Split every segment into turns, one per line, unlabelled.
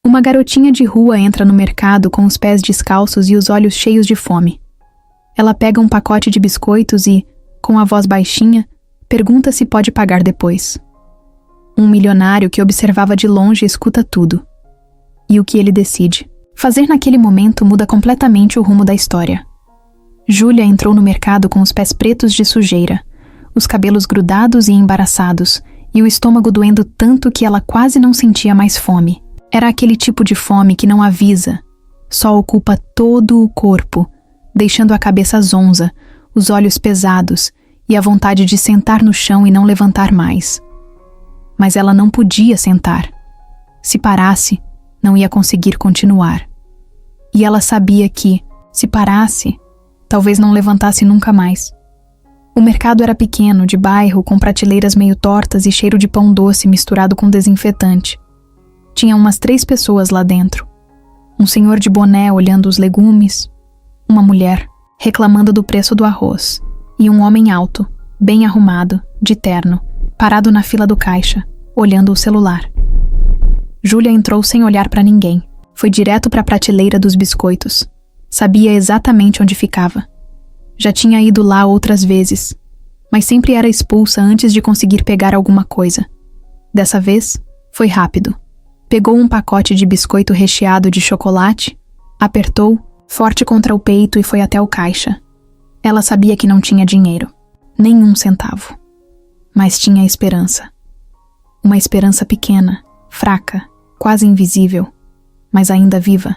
Uma garotinha de rua entra no mercado com os pés descalços e os olhos cheios de fome. Ela pega um pacote de biscoitos e, com a voz baixinha, pergunta se pode pagar depois. Um milionário que observava de longe escuta tudo. E o que ele decide fazer naquele momento muda completamente o rumo da história. Júlia entrou no mercado com os pés pretos de sujeira, os cabelos grudados e embaraçados, e o estômago doendo tanto que ela quase não sentia mais fome. Era aquele tipo de fome que não avisa, só ocupa todo o corpo, deixando a cabeça zonza, os olhos pesados e a vontade de sentar no chão e não levantar mais. Mas ela não podia sentar. Se parasse, não ia conseguir continuar. E ela sabia que, se parasse, talvez não levantasse nunca mais. O mercado era pequeno, de bairro, com prateleiras meio tortas e cheiro de pão doce misturado com desinfetante. Tinha umas 3 pessoas lá dentro. Um senhor de boné olhando os legumes, uma mulher reclamando do preço do arroz e um homem alto, bem arrumado, de terno, parado na fila do caixa, olhando o celular. Júlia entrou sem olhar para ninguém. Foi direto para a prateleira dos biscoitos. Sabia exatamente onde ficava. Já tinha ido lá outras vezes, mas sempre era expulsa antes de conseguir pegar alguma coisa. Dessa vez, foi rápido. Pegou um pacote de biscoito recheado de chocolate, apertou, forte contra o peito e foi até o caixa. Ela sabia que não tinha dinheiro, nenhum centavo. Mas tinha esperança. Uma esperança pequena, fraca, quase invisível, mas ainda viva.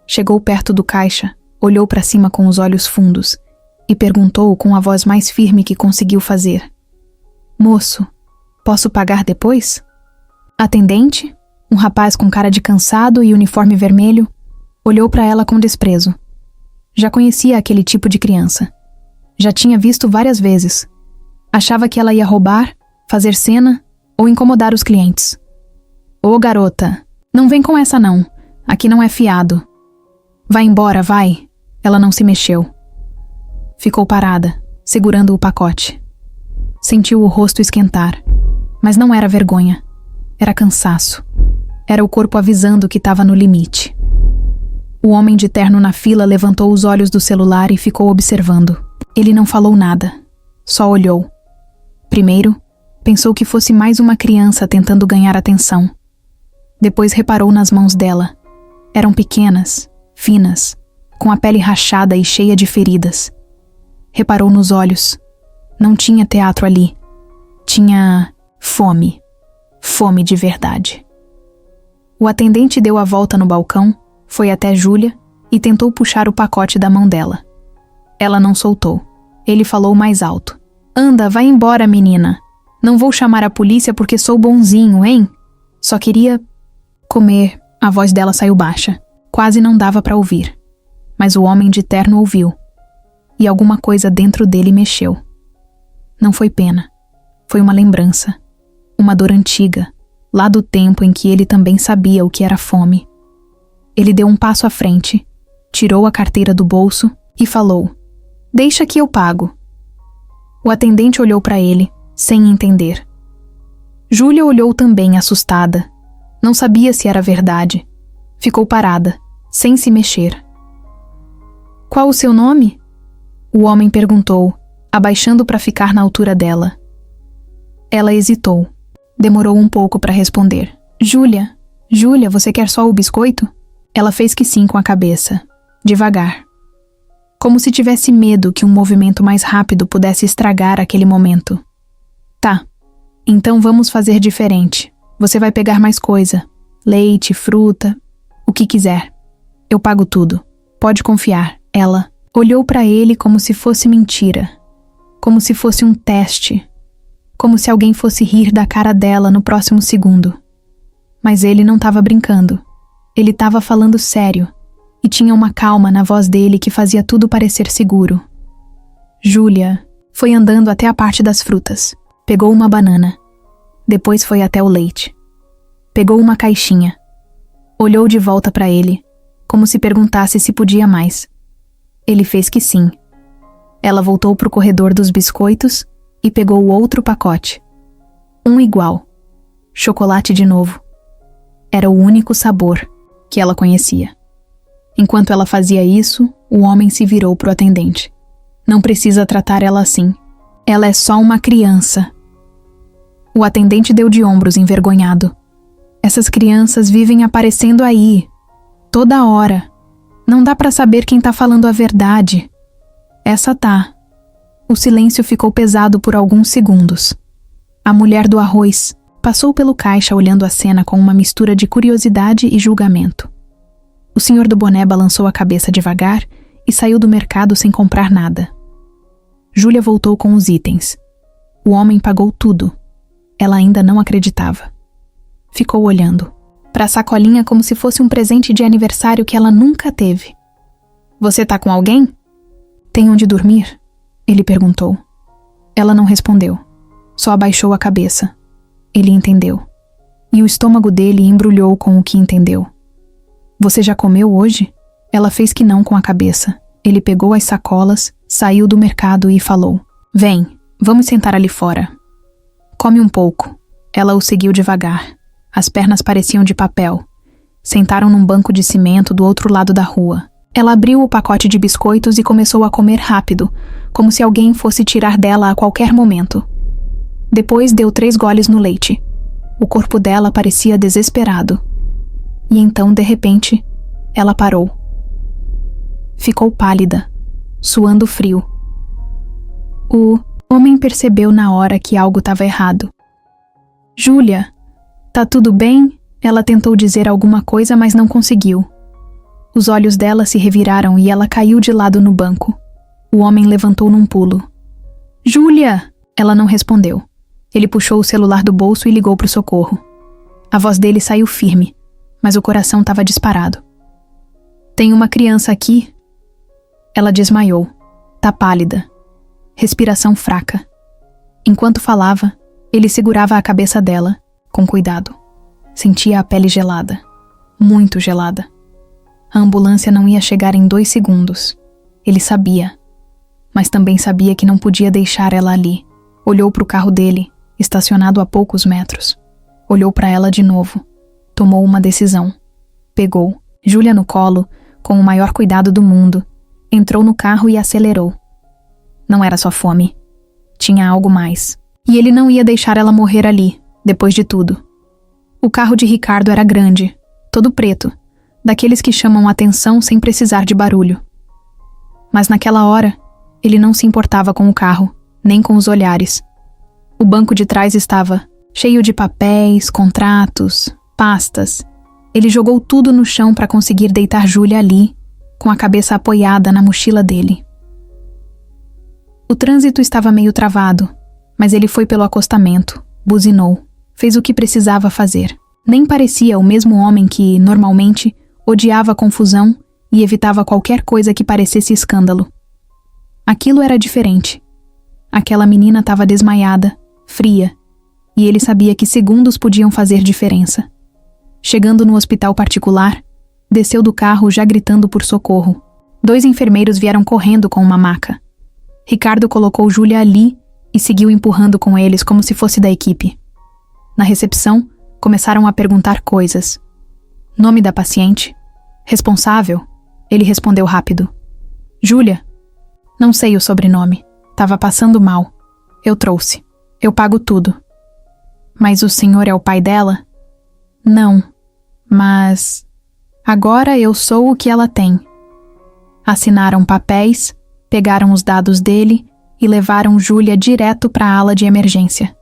Chegou perto do caixa, olhou para cima com os olhos fundos e perguntou com a voz mais firme que conseguiu fazer: "Moço, posso pagar depois?" Atendente, um rapaz com cara de cansado e uniforme vermelho, olhou para ela com desprezo. Já conhecia aquele tipo de criança. Já tinha visto várias vezes. Achava que ela ia roubar, fazer cena ou incomodar os clientes. "Ô garota, não vem com essa não. Aqui não é fiado. Vai embora, vai." Ela não se mexeu. Ficou parada, segurando o pacote. Sentiu o rosto esquentar, mas não era vergonha. Era cansaço. Era o corpo avisando que estava no limite. O homem de terno na fila levantou os olhos do celular e ficou observando. Ele não falou nada, só olhou. Primeiro, pensou que fosse mais uma criança tentando ganhar atenção. Depois reparou nas mãos dela. Eram pequenas, finas, com a pele rachada e cheia de feridas. Reparou nos olhos. Não tinha teatro ali. Tinha fome. Fome de verdade. O atendente deu a volta no balcão, foi até Júlia e tentou puxar o pacote da mão dela. Ela não soltou. Ele falou mais alto: "Anda, vai embora, menina. Não vou chamar a polícia porque sou bonzinho, hein? Só queria comer." A voz dela saiu baixa. Quase não dava para ouvir. Mas o homem de terno ouviu. E alguma coisa dentro dele mexeu. Não foi pena. Foi uma lembrança. Uma dor antiga, lá do tempo em que ele também sabia o que era fome. Ele deu um passo à frente, tirou a carteira do bolso e falou: "Deixa que eu pago." O atendente olhou para ele, sem entender. Júlia olhou também, assustada. Não sabia se era verdade. Ficou parada, sem se mexer. "Qual o seu nome?" O homem perguntou, abaixando para ficar na altura dela. Ela hesitou. Demorou um pouco para responder. "Júlia, Júlia, você quer só o biscoito?" Ela fez que sim com a cabeça, devagar. Como se tivesse medo que um movimento mais rápido pudesse estragar aquele momento. "Tá, então vamos fazer diferente. Você vai pegar mais coisa. Leite, fruta, o que quiser. Eu pago tudo. Pode confiar." Ela olhou para ele como se fosse mentira. Como se fosse um teste. Como se alguém fosse rir da cara dela no próximo segundo. Mas ele não estava brincando. Ele estava falando sério. E tinha uma calma na voz dele que fazia tudo parecer seguro. Júlia foi andando até a parte das frutas. Pegou uma banana. Depois foi até o leite. Pegou uma caixinha. Olhou de volta para ele, como se perguntasse se podia mais. Ele fez que sim. Ela voltou para o corredor dos biscoitos e pegou o outro pacote. Um igual. Chocolate de novo. Era o único sabor que ela conhecia. Enquanto ela fazia isso, o homem se virou para o atendente. Não precisa tratar ela assim. Ela é só uma criança. O atendente deu de ombros envergonhado. Essas crianças vivem aparecendo aí, toda hora. Não dá para saber quem tá falando a verdade. Essa tá. O silêncio ficou pesado por alguns segundos. A mulher do arroz passou pelo caixa olhando a cena com uma mistura de curiosidade e julgamento. O senhor do boné balançou a cabeça devagar e saiu do mercado sem comprar nada. Júlia voltou com os itens. O homem pagou tudo. Ela ainda não acreditava. Ficou olhando para a sacolinha como se fosse um presente de aniversário que ela nunca teve. Você tá com alguém? Tem onde dormir? Ele perguntou. Ela não respondeu. Só abaixou a cabeça. Ele entendeu. E o estômago dele embrulhou com o que entendeu. Você já comeu hoje? Ela fez que não com a cabeça. Ele pegou as sacolas, saiu do mercado e falou. Vem, vamos sentar ali fora. Come um pouco. Ela o seguiu devagar. As pernas pareciam de papel. Sentaram num banco de cimento do outro lado da rua. Ela abriu o pacote de biscoitos e começou a comer rápido, como se alguém fosse tirar dela a qualquer momento. Depois deu 3 goles no leite. O corpo dela parecia desesperado. E então, de repente, ela parou. Ficou pálida, suando frio. O homem percebeu na hora que algo estava errado. Júlia, tá tudo bem? Ela tentou dizer alguma coisa, mas não conseguiu. Os olhos dela se reviraram e ela caiu de lado no banco. O homem levantou num pulo. Júlia! Ela não respondeu. Ele puxou o celular do bolso e ligou pro socorro. A voz dele saiu firme, mas o coração estava disparado. Tem uma criança aqui? Ela desmaiou. Tá pálida. Respiração fraca. Enquanto falava, ele segurava a cabeça dela, com cuidado. Sentia a pele gelada. Muito gelada. A ambulância não ia chegar em 2 segundos. Ele sabia. Mas também sabia que não podia deixar ela ali. Olhou para o carro dele, estacionado a poucos metros. Olhou para ela de novo. Tomou uma decisão. Pegou Júlia no colo, com o maior cuidado do mundo. Entrou no carro e acelerou. Não era só fome. Tinha algo mais. E ele não ia deixar ela morrer ali, depois de tudo. O carro de Ricardo era grande, todo preto, daqueles que chamam atenção sem precisar de barulho. Mas naquela hora, ele não se importava com o carro, nem com os olhares. O banco de trás estava cheio de papéis, contratos, pastas. Ele jogou tudo no chão para conseguir deitar Júlia ali, com a cabeça apoiada na mochila dele. O trânsito estava meio travado, mas ele foi pelo acostamento, buzinou, fez o que precisava fazer. Nem parecia o mesmo homem que, normalmente, odiava a confusão e evitava qualquer coisa que parecesse escândalo. Aquilo era diferente. Aquela menina estava desmaiada, fria, e ele sabia que segundos podiam fazer diferença. Chegando no hospital particular, desceu do carro já gritando por socorro. 2 enfermeiros vieram correndo com uma maca. Ricardo colocou Júlia ali e seguiu empurrando com eles como se fosse da equipe. Na recepção, começaram a perguntar coisas. Nome da paciente? Responsável? Ele respondeu rápido. Júlia? Não sei o sobrenome. Tava passando mal. Eu trouxe. Eu pago tudo. Mas o senhor é o pai dela? Não. Mas... agora eu sou o que ela tem. Assinaram papéis, pegaram os dados dele e levaram Júlia direto para a ala de emergência.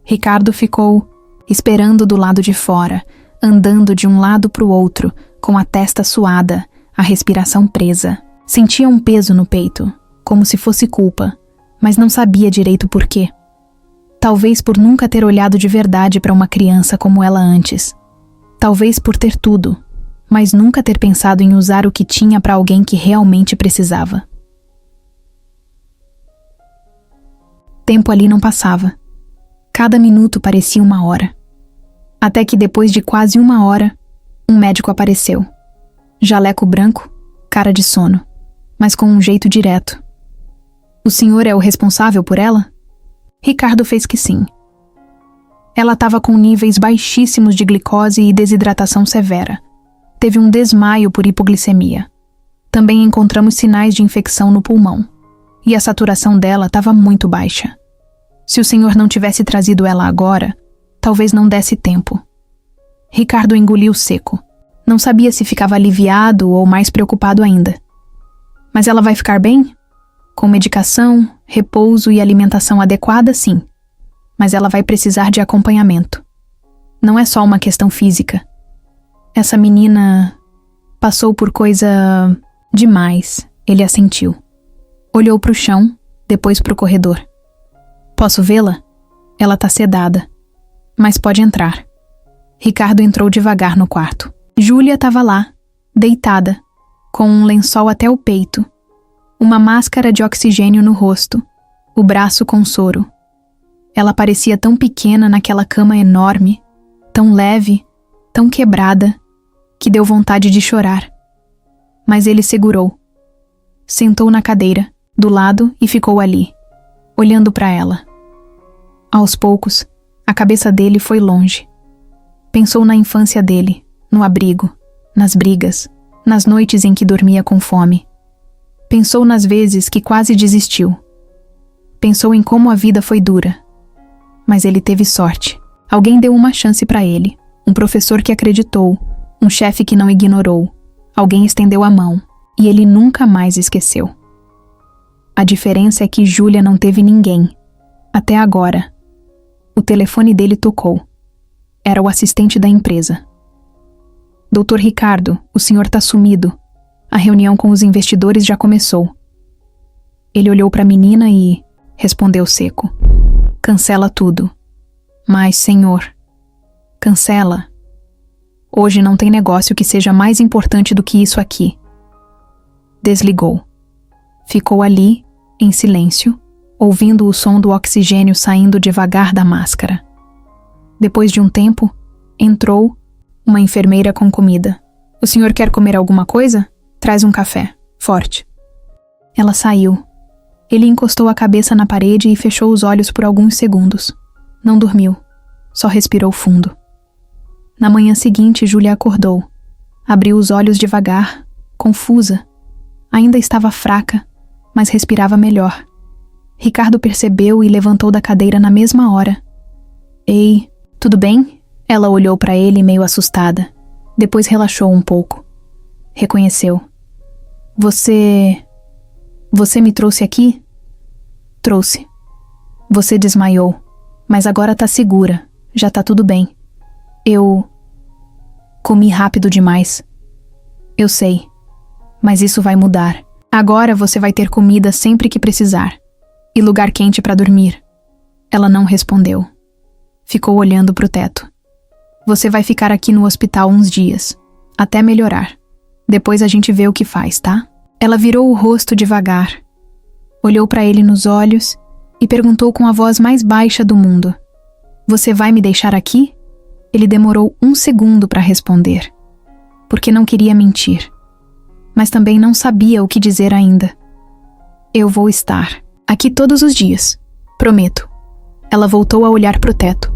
Ricardo ficou esperando do lado de fora, andando de um lado para o outro, com a testa suada, a respiração presa. Sentia um peso no peito, como se fosse culpa, mas não sabia direito por quê. Talvez por nunca ter olhado de verdade para uma criança como ela antes. Talvez por ter tudo, mas nunca ter pensado em usar o que tinha para alguém que realmente precisava. Tempo ali não passava. Cada minuto parecia 1 hora. Até que depois de quase 1 hora, um médico apareceu. Jaleco branco, cara de sono, mas com um jeito direto. O senhor é o responsável por ela? Ricardo fez que sim. Ela estava com níveis baixíssimos de glicose e desidratação severa. Teve um desmaio por hipoglicemia. Também encontramos sinais de infecção no pulmão. E a saturação dela estava muito baixa. Se o senhor não tivesse trazido ela agora, talvez não desse tempo. Ricardo engoliu seco. Não sabia se ficava aliviado ou mais preocupado ainda. Mas ela vai ficar bem? Com medicação, repouso e alimentação adequada, sim. Mas ela vai precisar de acompanhamento. Não é só uma questão física. Essa menina passou por coisa demais, ele assentiu. Olhou para o chão, depois para o corredor. Posso vê-la? Ela tá sedada. Mas pode entrar. Ricardo entrou devagar no quarto. Júlia estava lá, deitada, com um lençol até o peito, uma máscara de oxigênio no rosto, o braço com soro. Ela parecia tão pequena naquela cama enorme, tão leve, tão quebrada, que deu vontade de chorar. Mas ele segurou. Sentou na cadeira, do lado, e ficou ali, olhando para ela. Aos poucos, a cabeça dele foi longe. Pensou na infância dele, no abrigo, nas brigas, nas noites em que dormia com fome. Pensou nas vezes que quase desistiu. Pensou em como a vida foi dura. Mas ele teve sorte. Alguém deu uma chance para ele. Um professor que acreditou. Um chefe que não ignorou. Alguém estendeu a mão. E ele nunca mais esqueceu. A diferença é que Júlia não teve ninguém. Até agora. O telefone dele tocou. Era o assistente da empresa. Doutor Ricardo, o senhor tá sumido. A reunião com os investidores já começou. Ele olhou para a menina e respondeu seco. Cancela tudo. Mas, senhor, cancela. Hoje não tem negócio que seja mais importante do que isso aqui. Desligou. Ficou ali, em silêncio, ouvindo o som do oxigênio saindo devagar da máscara. Depois de um tempo, entrou uma enfermeira com comida. O senhor quer comer alguma coisa? Traz um café, forte. Ela saiu. Ele encostou a cabeça na parede e fechou os olhos por alguns segundos. Não dormiu, só respirou fundo. Na manhã seguinte, Júlia acordou. Abriu os olhos devagar, confusa. Ainda estava fraca, mas respirava melhor. Ricardo percebeu e levantou da cadeira na mesma hora. Ei, tudo bem? Ela olhou para ele meio assustada. Depois relaxou um pouco. Reconheceu. Você me trouxe aqui? Trouxe. Você desmaiou, mas agora tá segura. Já tá tudo bem. Eu comi rápido demais. Eu sei, mas isso vai mudar. Agora você vai ter comida sempre que precisar. E lugar quente para dormir. Ela não respondeu. Ficou olhando pro teto. Você vai ficar aqui no hospital uns dias, até melhorar. Depois a gente vê o que faz, tá? Ela virou o rosto devagar. Olhou para ele nos olhos e perguntou com a voz mais baixa do mundo. Você vai me deixar aqui? Ele demorou 1 segundo para responder, porque não queria mentir, mas também não sabia o que dizer ainda. Eu vou estar aqui todos os dias, prometo. Ela voltou a olhar pro teto.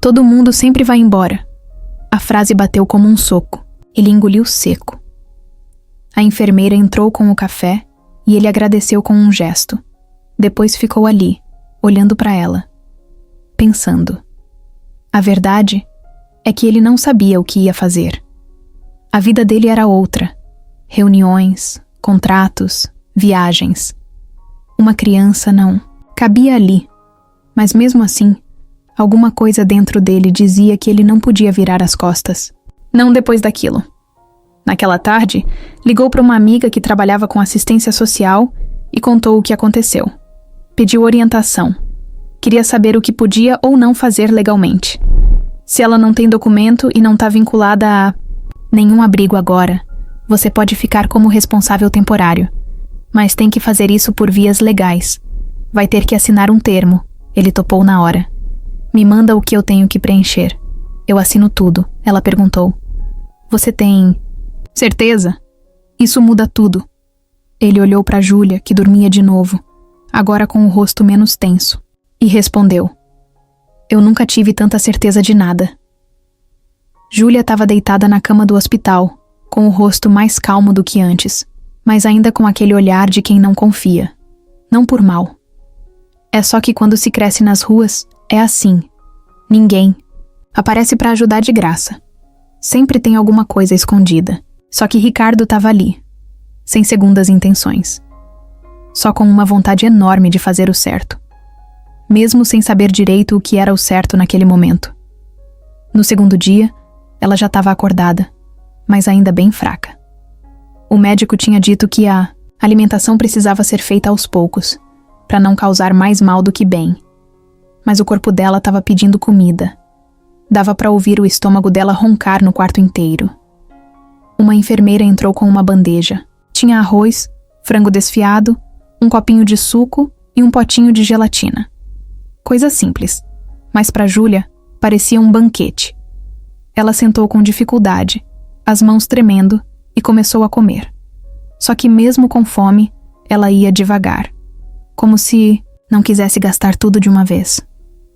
Todo mundo sempre vai embora. A frase bateu como um soco. Ele engoliu seco. A enfermeira entrou com o café e ele agradeceu com um gesto. Depois ficou ali, olhando para ela, pensando. A verdade é que ele não sabia o que ia fazer. A vida dele era outra. Reuniões, contratos, viagens. Uma criança não cabia ali, mas mesmo assim, alguma coisa dentro dele dizia que ele não podia virar as costas. Não depois daquilo. Naquela tarde, ligou para uma amiga que trabalhava com assistência social e contou o que aconteceu. Pediu orientação. Queria saber o que podia ou não fazer legalmente. Se ela não tem documento e não está vinculada a nenhum abrigo agora, você pode ficar como responsável temporário. Mas tem que fazer isso por vias legais. Vai ter que assinar um termo. Ele topou na hora. Me manda o que eu tenho que preencher. Eu assino tudo, ela perguntou. Você tem certeza? Isso muda tudo. Ele olhou para Júlia, que dormia de novo, agora com o rosto menos tenso, e respondeu. Eu nunca tive tanta certeza de nada. Júlia estava deitada na cama do hospital, com o rosto mais calmo do que antes, mas ainda com aquele olhar de quem não confia. Não por mal. É só que quando se cresce nas ruas, é assim. Ninguém aparece para ajudar de graça. Sempre tem alguma coisa escondida. Só que Ricardo estava ali, sem segundas intenções. Só com uma vontade enorme de fazer o certo. Mesmo sem saber direito o que era o certo naquele momento. No segundo dia, ela já estava acordada, mas ainda bem fraca. O médico tinha dito que a alimentação precisava ser feita aos poucos, para não causar mais mal do que bem. Mas o corpo dela estava pedindo comida. Dava para ouvir o estômago dela roncar no quarto inteiro. Uma enfermeira entrou com uma bandeja. Tinha arroz, frango desfiado, um copinho de suco e um potinho de gelatina. Coisa simples, mas para Júlia parecia um banquete. Ela sentou com dificuldade, as mãos tremendo, e começou a comer. Só que mesmo com fome, ela ia devagar. Como se não quisesse gastar tudo de uma vez.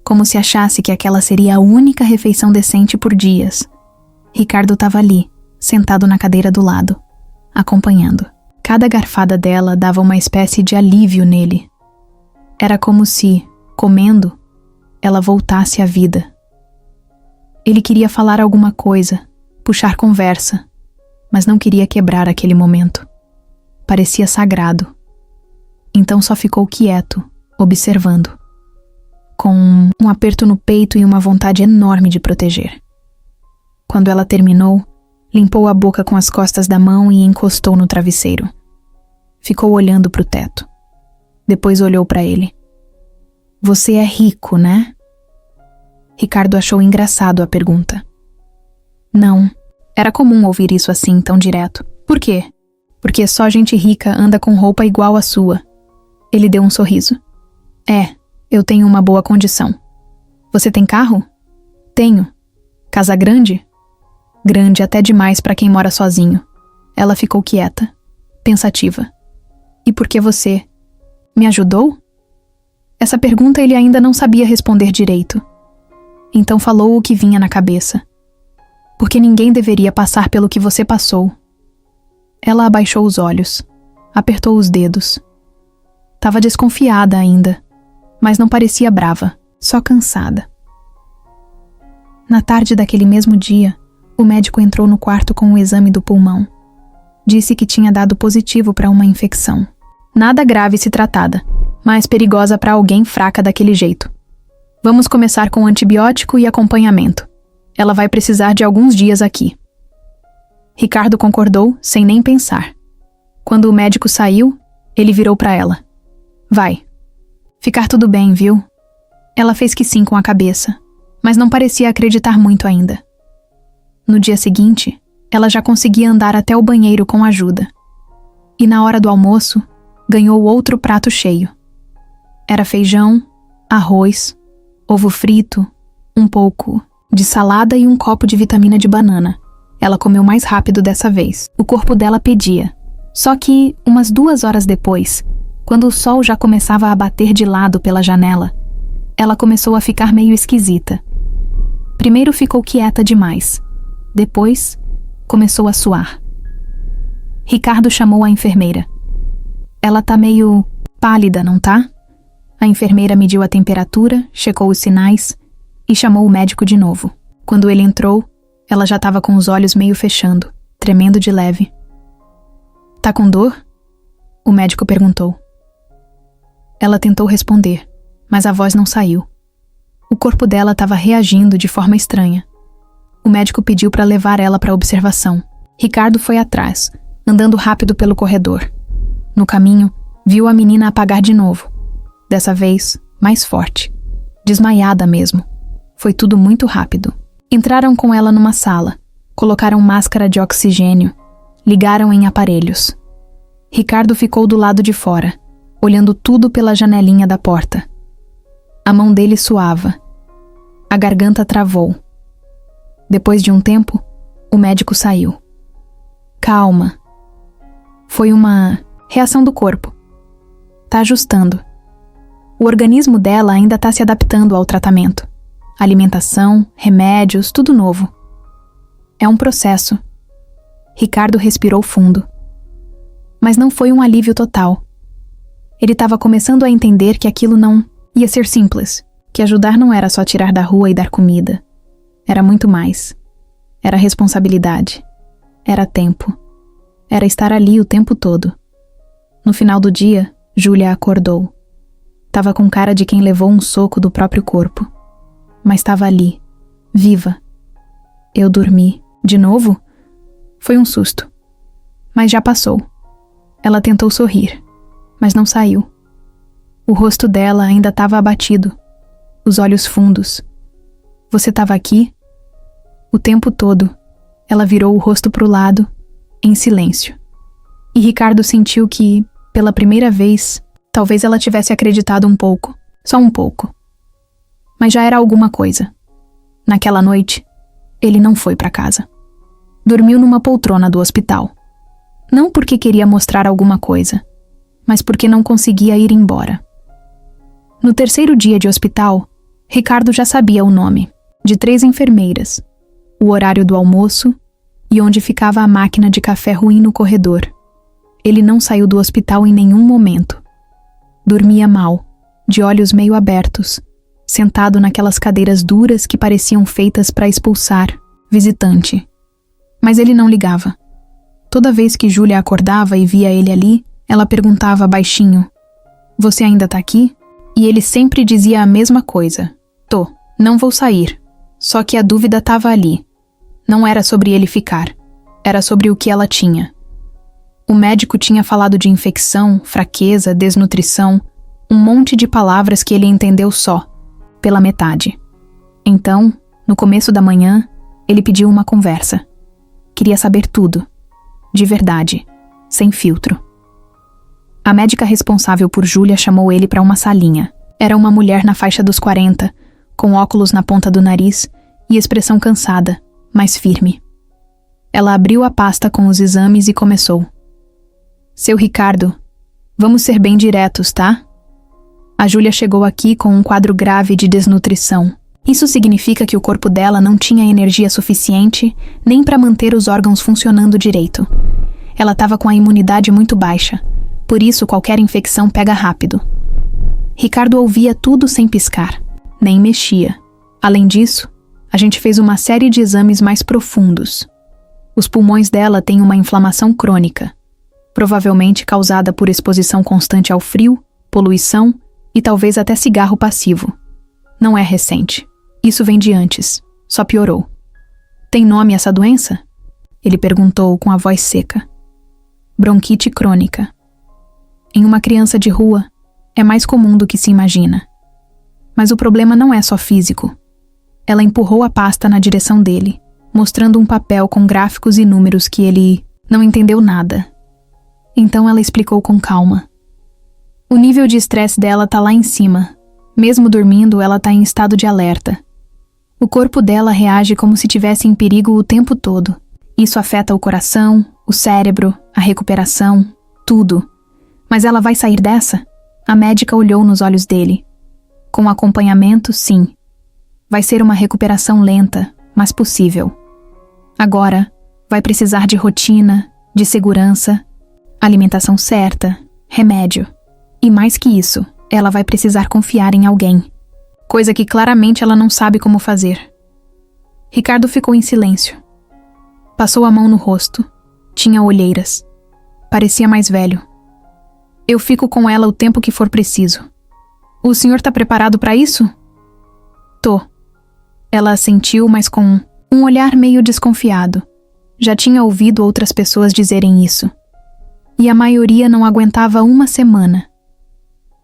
Como se achasse que aquela seria a única refeição decente por dias. Ricardo estava ali, sentado na cadeira do lado, acompanhando. Cada garfada dela dava uma espécie de alívio nele. Era como se, comendo, ela voltasse à vida. Ele queria falar alguma coisa, puxar conversa, mas não queria quebrar aquele momento. Parecia sagrado. Então só ficou quieto, observando, com um aperto no peito e uma vontade enorme de proteger. Quando ela terminou, limpou a boca com as costas da mão e encostou no travesseiro. Ficou olhando para o teto. Depois olhou para ele. Você é rico, né? Ricardo achou engraçado a pergunta. Não, era comum ouvir isso assim, tão direto. Por quê? Porque só gente rica anda com roupa igual à sua. Ele deu um sorriso. Eu tenho uma boa condição. Você tem carro? Tenho. Casa grande? Grande até demais para quem mora sozinho. Ela ficou quieta, pensativa. E por que você me ajudou? Essa pergunta ele ainda não sabia responder direito. Então falou o que vinha na cabeça. Porque ninguém deveria passar pelo que você passou. Ela abaixou os olhos, apertou os dedos. Tava desconfiada ainda, mas não parecia brava, só cansada. Na tarde daquele mesmo dia, o médico entrou no quarto com o exame do pulmão. Disse que tinha dado positivo para uma infecção. Nada grave se tratada, mas perigosa para alguém fraca daquele jeito. Vamos começar com antibiótico e acompanhamento. Ela vai precisar de alguns dias aqui. Ricardo concordou, sem nem pensar. Quando o médico saiu, ele virou para ela. Vai. Ficar tudo bem, viu? Ela fez que sim com a cabeça, mas não parecia acreditar muito ainda. No dia seguinte, ela já conseguia andar até o banheiro com ajuda. E na hora do almoço, ganhou outro prato cheio. Era feijão, arroz, ovo frito, um pouco de salada e um copo de vitamina de banana. Ela comeu mais rápido dessa vez. O corpo dela pedia. Só que, umas 2 horas depois, quando o sol já começava a bater de lado pela janela, ela começou a ficar meio esquisita. Primeiro ficou quieta demais. Depois, começou a suar. Ricardo chamou a enfermeira. Ela tá meio pálida, não tá? A enfermeira mediu a temperatura, checou os sinais e chamou o médico de novo. Quando ele entrou, ela já estava com os olhos meio fechando, tremendo de leve. Tá com dor? O médico perguntou. Ela tentou responder, mas a voz não saiu. O corpo dela estava reagindo de forma estranha. O médico pediu para levar ela para observação. Ricardo foi atrás, andando rápido pelo corredor. No caminho, viu a menina apagar de novo. Dessa vez, mais forte. Desmaiada mesmo. Foi tudo muito rápido. Entraram com ela numa sala. Colocaram máscara de oxigênio. Ligaram em aparelhos. Ricardo ficou do lado de fora, olhando tudo pela janelinha da porta. A mão dele suava. A garganta travou. Depois de um tempo, o médico saiu. Calma. Foi uma reação do corpo. Tá ajustando. O organismo dela ainda tá se adaptando ao tratamento. alimentação, remédios, tudo novo. É um processo. Ricardo respirou fundo. Mas não foi um alívio total. Ele estava começando a entender que aquilo não ia ser simples, que ajudar não era só tirar da rua e dar comida. Era muito mais. Era responsabilidade. Era tempo. Era estar ali o tempo todo. No final do dia, Júlia acordou. Tava com cara de quem levou um soco do próprio corpo. Mas estava ali, viva. Eu dormi. De novo? Foi um susto. Mas já passou. Ela tentou sorrir, mas não saiu. O rosto dela ainda estava abatido, os olhos fundos. Você estava aqui? O tempo todo, ela virou o rosto para o lado, em silêncio. E Ricardo sentiu que, pela primeira vez, talvez ela tivesse acreditado um pouco, só um pouco. Mas já era alguma coisa. Naquela noite, ele não foi para casa. Dormiu numa poltrona do hospital. Não porque queria mostrar alguma coisa, mas porque não conseguia ir embora. No terceiro dia de hospital, Ricardo já sabia o nome de 3 enfermeiras, o horário do almoço e onde ficava a máquina de café ruim no corredor. Ele não saiu do hospital em nenhum momento. Dormia mal, de olhos meio abertos, sentado naquelas cadeiras duras que pareciam feitas para expulsar visitante. Mas ele não ligava. Toda vez que Júlia acordava e via ele ali, ela perguntava baixinho: "Você ainda tá aqui?" E ele sempre dizia a mesma coisa: "Tô, não vou sair." Só que a dúvida estava ali. Não era sobre ele ficar, era sobre o que ela tinha. O médico tinha falado de infecção, fraqueza, desnutrição, um monte de palavras que ele entendeu só, pela metade. Então, no começo da manhã, ele pediu uma conversa. Queria saber tudo. De verdade, sem filtro. A médica responsável por Júlia chamou ele para uma salinha. Era uma mulher na faixa dos 40, com óculos na ponta do nariz e expressão cansada, mas firme. Ela abriu a pasta com os exames e começou. "Seu Ricardo, vamos ser bem diretos, tá? A Júlia chegou aqui com um quadro grave de desnutrição. Isso significa que o corpo dela não tinha energia suficiente nem para manter os órgãos funcionando direito. Ela estava com a imunidade muito baixa, por isso qualquer infecção pega rápido." Ricardo ouvia tudo sem piscar, nem mexia. Além disso, a gente fez uma série de exames mais profundos. Os pulmões dela têm uma inflamação crônica, provavelmente causada por exposição constante ao frio, poluição e talvez até cigarro passivo. Não é recente. Isso vem de antes. Só piorou. "Tem nome essa doença?" Ele perguntou com a voz seca. "Bronquite crônica. Em uma criança de rua, é mais comum do que se imagina. Mas o problema não é só físico." Ela empurrou a pasta na direção dele, mostrando um papel com gráficos e números que ele não entendeu nada. Então ela explicou com calma. "O nível de estresse dela tá lá em cima. Mesmo dormindo, ela tá em estado de alerta. O corpo dela reage como se tivesse em perigo o tempo todo. Isso afeta o coração, o cérebro, a recuperação, tudo. Mas ela vai sair dessa?" A médica olhou nos olhos dele. "Com acompanhamento, sim. Vai ser uma recuperação lenta, mas possível. Agora, vai precisar de rotina, de segurança, alimentação certa, remédio. E mais que isso, ela vai precisar confiar em alguém. Coisa que claramente ela não sabe como fazer." Ricardo ficou em silêncio. Passou a mão no rosto. Tinha olheiras. Parecia mais velho. "Eu fico com ela o tempo que for preciso." "O senhor tá preparado para isso?" "Tô." Ela assentiu, mas com um olhar meio desconfiado. Já tinha ouvido outras pessoas dizerem isso. E a maioria não aguentava uma semana.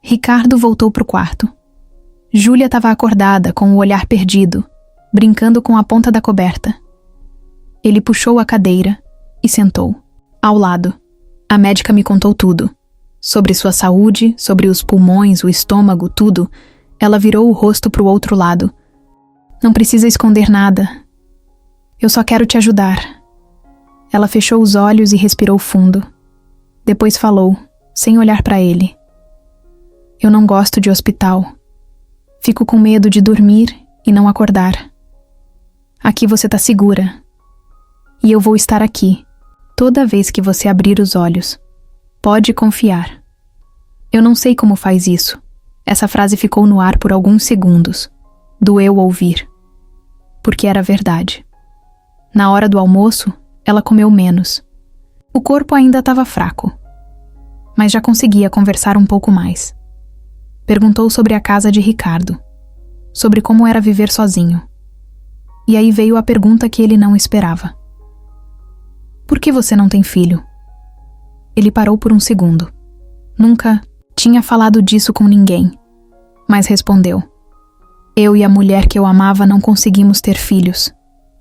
Ricardo voltou pro quarto. Júlia estava acordada, com o olhar perdido, brincando com a ponta da coberta. Ele puxou a cadeira e sentou. Ao lado, a médica me contou tudo. Sobre sua saúde, sobre os pulmões, o estômago, tudo. Ela virou o rosto pro outro lado. "Não precisa esconder nada. Eu só quero te ajudar." Ela fechou os olhos e respirou fundo. Depois falou, sem olhar para ele. "Eu não gosto de hospital. Fico com medo de dormir e não acordar. Aqui você tá segura. E eu vou estar aqui, toda vez que você abrir os olhos. Pode confiar. Eu não sei como faz isso. Essa frase ficou no ar por alguns segundos. Doeu ouvir. Porque era verdade. Na hora do almoço, ela comeu menos. O corpo ainda estava fraco, mas já conseguia conversar um pouco mais. Perguntou sobre a casa de Ricardo, sobre como era viver sozinho. E aí veio a pergunta que ele não esperava. Por que você não tem filho? Ele parou por um segundo. Nunca tinha falado disso com ninguém, mas respondeu. Eu e a mulher que eu amava não conseguimos ter filhos.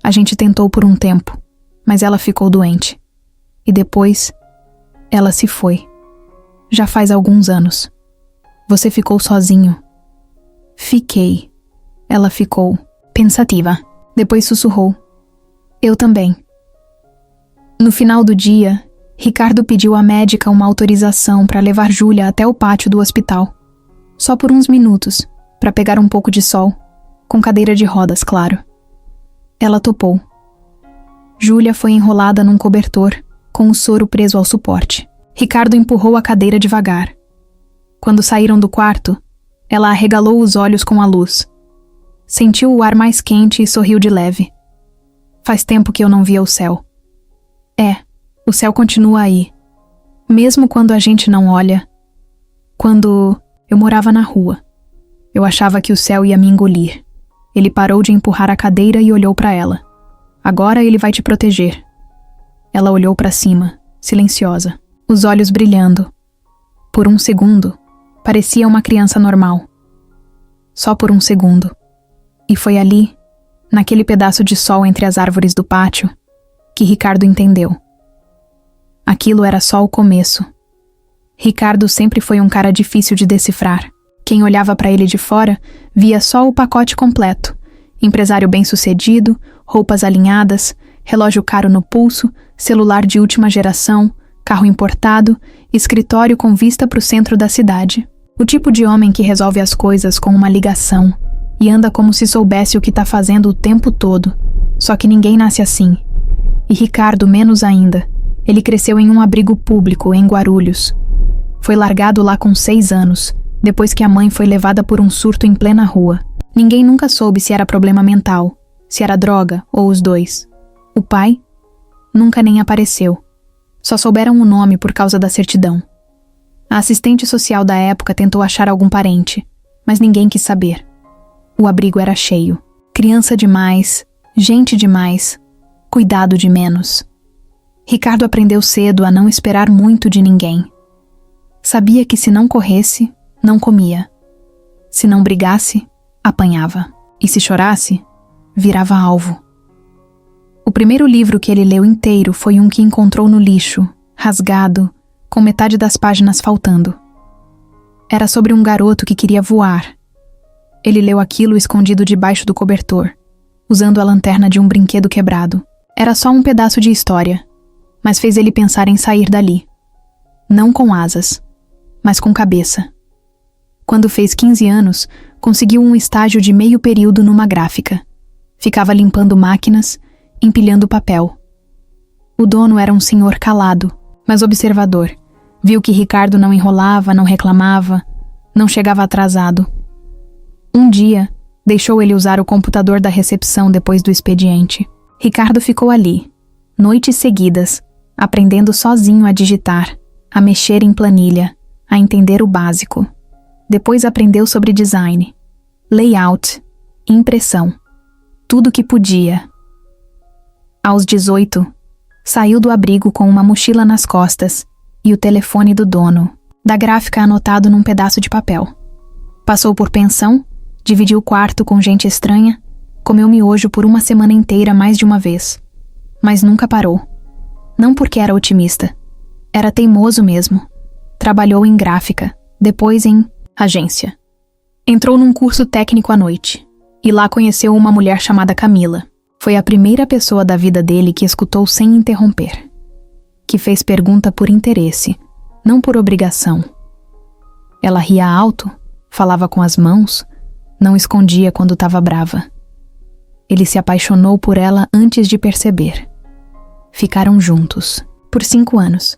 A gente tentou por um tempo, mas ela ficou doente. E depois, ela se foi. Já faz alguns anos. Você ficou sozinho. Fiquei. Ela ficou pensativa. Depois sussurrou. Eu também. No final do dia, Ricardo pediu à médica uma autorização para levar Júlia até o pátio do hospital. Só por uns minutos, para pegar um pouco de sol, com cadeira de rodas, claro. Ela topou. Júlia foi enrolada num cobertor, com o soro preso ao suporte. Ricardo empurrou a cadeira devagar. Quando saíram do quarto, ela arregalou os olhos com a luz. Sentiu o ar mais quente e sorriu de leve. Faz tempo que eu não via o céu. O céu continua aí. Mesmo quando a gente não olha. Quando eu morava na rua, eu achava que o céu ia me engolir. Ele parou de empurrar a cadeira e olhou para ela. Agora ele vai te proteger. Ela olhou para cima, silenciosa, os olhos brilhando. Por um segundo, parecia uma criança normal. Só por um segundo. E foi ali, naquele pedaço de sol entre as árvores do pátio, que Ricardo entendeu. Aquilo era só o começo. Ricardo sempre foi um cara difícil de decifrar. Quem olhava para ele de fora via só o pacote completo. Empresário bem-sucedido, roupas alinhadas, relógio caro no pulso, celular de última geração, carro importado, escritório com vista para o centro da cidade. O tipo de homem que resolve as coisas com uma ligação e anda como se soubesse o que está fazendo o tempo todo. Só que ninguém nasce assim. E Ricardo menos ainda. Ele cresceu em um abrigo público, em Guarulhos. Foi largado lá com 6 anos, depois que a mãe foi levada por um surto em plena rua. Ninguém nunca soube se era problema mental, se era droga ou os dois. O pai nunca nem apareceu. Só souberam o nome por causa da certidão. A assistente social da época tentou achar algum parente, mas ninguém quis saber. O abrigo era cheio. Criança demais, gente demais, cuidado de menos. Ricardo aprendeu cedo a não esperar muito de ninguém. Sabia que se não corresse, não comia. Se não brigasse, apanhava. E se chorasse, virava alvo. O primeiro livro que ele leu inteiro foi um que encontrou no lixo, rasgado, com metade das páginas faltando. Era sobre um garoto que queria voar. Ele leu aquilo escondido debaixo do cobertor, usando a lanterna de um brinquedo quebrado. Era só um pedaço de história, mas fez ele pensar em sair dali. Não com asas, mas com cabeça. Quando fez 15 anos, conseguiu um estágio de meio período numa gráfica. Ficava limpando máquinas, empilhando papel. O dono era um senhor calado, mas observador. Viu que Ricardo não enrolava, não reclamava, não chegava atrasado. Um dia, deixou ele usar o computador da recepção depois do expediente. Ricardo ficou ali, noites seguidas, aprendendo sozinho a digitar, a mexer em planilha, a entender o básico. Depois aprendeu sobre design, layout, impressão, tudo que podia. Aos 18, saiu do abrigo com uma mochila nas costas e o telefone do dono, da gráfica anotado num pedaço de papel. Passou por pensão, dividiu o quarto com gente estranha, comeu miojo por uma semana inteira mais de uma vez. Mas nunca parou. Não porque era otimista. Era teimoso mesmo. Trabalhou em gráfica, depois em agência. Entrou num curso técnico à noite, e lá conheceu uma mulher chamada Camila. Foi a primeira pessoa da vida dele que escutou sem interromper. Que fez pergunta por interesse, não por obrigação. Ela ria alto, falava com as mãos, Não escondia quando estava brava. Ele se apaixonou por ela antes de perceber. Ficaram juntos por 5 anos.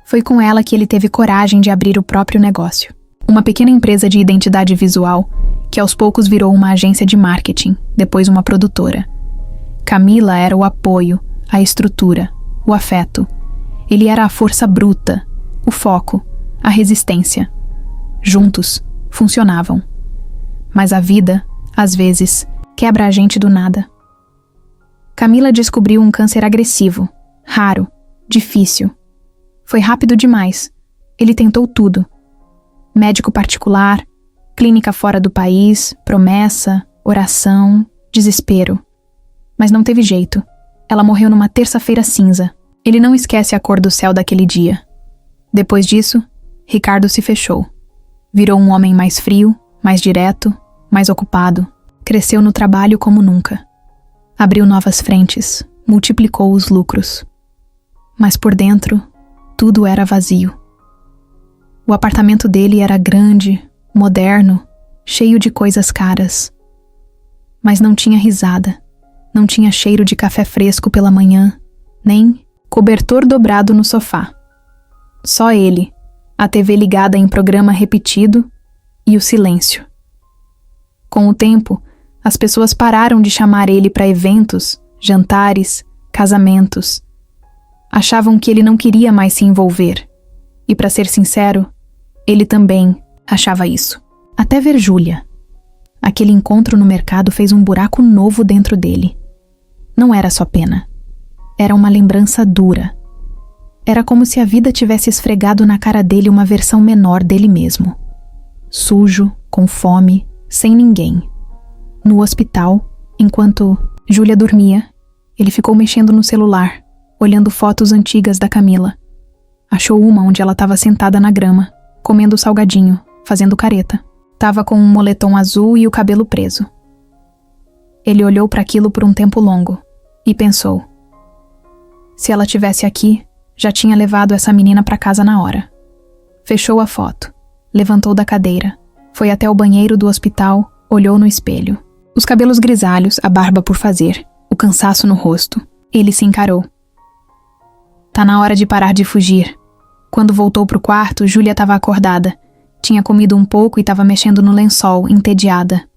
Foi com ela que ele teve coragem de abrir o próprio negócio. Uma pequena empresa de identidade visual que aos poucos virou uma agência de marketing, depois uma produtora. Camila era o apoio, a estrutura, o afeto. Ele era a força bruta, o foco, a resistência. Juntos, funcionavam. Mas a vida, às vezes, quebra a gente do nada. Camila descobriu um câncer agressivo, raro, difícil. Foi rápido demais. Ele tentou tudo. Médico particular, clínica fora do país, promessa, oração, desespero. Mas não teve jeito. Ela morreu numa terça-feira cinza. Ele não esquece a cor do céu daquele dia. Depois disso, Ricardo se fechou. Virou um homem mais frio, mais direto, mais ocupado. Cresceu no trabalho como nunca. Abriu novas frentes, multiplicou os lucros. Mas por dentro, tudo era vazio. O apartamento dele era grande, moderno, cheio de coisas caras. Mas não tinha risada, não tinha cheiro de café fresco pela manhã, nem cobertor dobrado no sofá. Só ele, a TV ligada em programa repetido e o silêncio. Com o tempo, as pessoas pararam de chamar ele para eventos, jantares, casamentos. Achavam que ele não queria mais se envolver. E, para ser sincero, ele também achava isso. Até ver Júlia. Aquele encontro no mercado fez um buraco novo dentro dele. Não era só pena. Era uma lembrança dura. Era como se a vida tivesse esfregado na cara dele uma versão menor dele mesmo. Sujo, com fome, sem ninguém. No hospital, enquanto Júlia dormia, ele ficou mexendo no celular, olhando fotos antigas da Camila. Achou uma onde ela estava sentada na grama, comendo salgadinho, fazendo careta. Tava com um moletom azul e o cabelo preso. Ele olhou para aquilo por um tempo longo e pensou: se ela tivesse aqui, já tinha levado essa menina para casa na hora. Fechou a foto, levantou da cadeira, foi até o banheiro do hospital, olhou no espelho. Os cabelos grisalhos, a barba por fazer, o cansaço no rosto. Ele se encarou. Tá na hora de parar de fugir. Quando voltou pro quarto, Júlia estava acordada. Tinha comido um pouco e estava mexendo no lençol, entediada.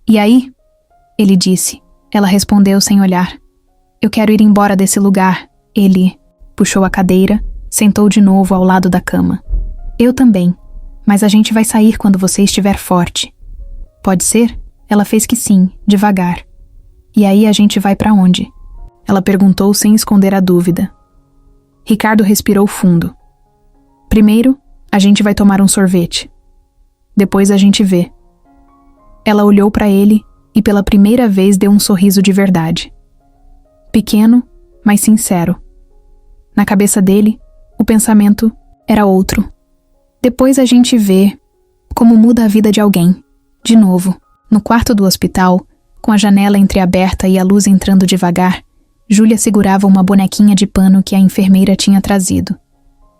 E aí? Ele disse. Ela respondeu sem olhar. Eu quero ir embora desse lugar. Ele puxou a cadeira, sentou de novo ao lado da cama. Eu também, mas a gente vai sair quando você estiver forte. Pode ser? Ela fez que sim, devagar. E aí a gente vai pra onde? Ela perguntou sem esconder a dúvida. Ricardo respirou fundo. Primeiro, a gente vai tomar um sorvete. Depois a gente vê. Ela olhou pra ele e pela primeira vez deu um sorriso de verdade. Pequeno, mas sincero. Na cabeça dele, o pensamento era outro. Depois a gente vê como muda a vida de alguém. De novo, no quarto do hospital, com a janela entreaberta e a luz entrando devagar, Júlia segurava uma bonequinha de pano que a enfermeira tinha trazido.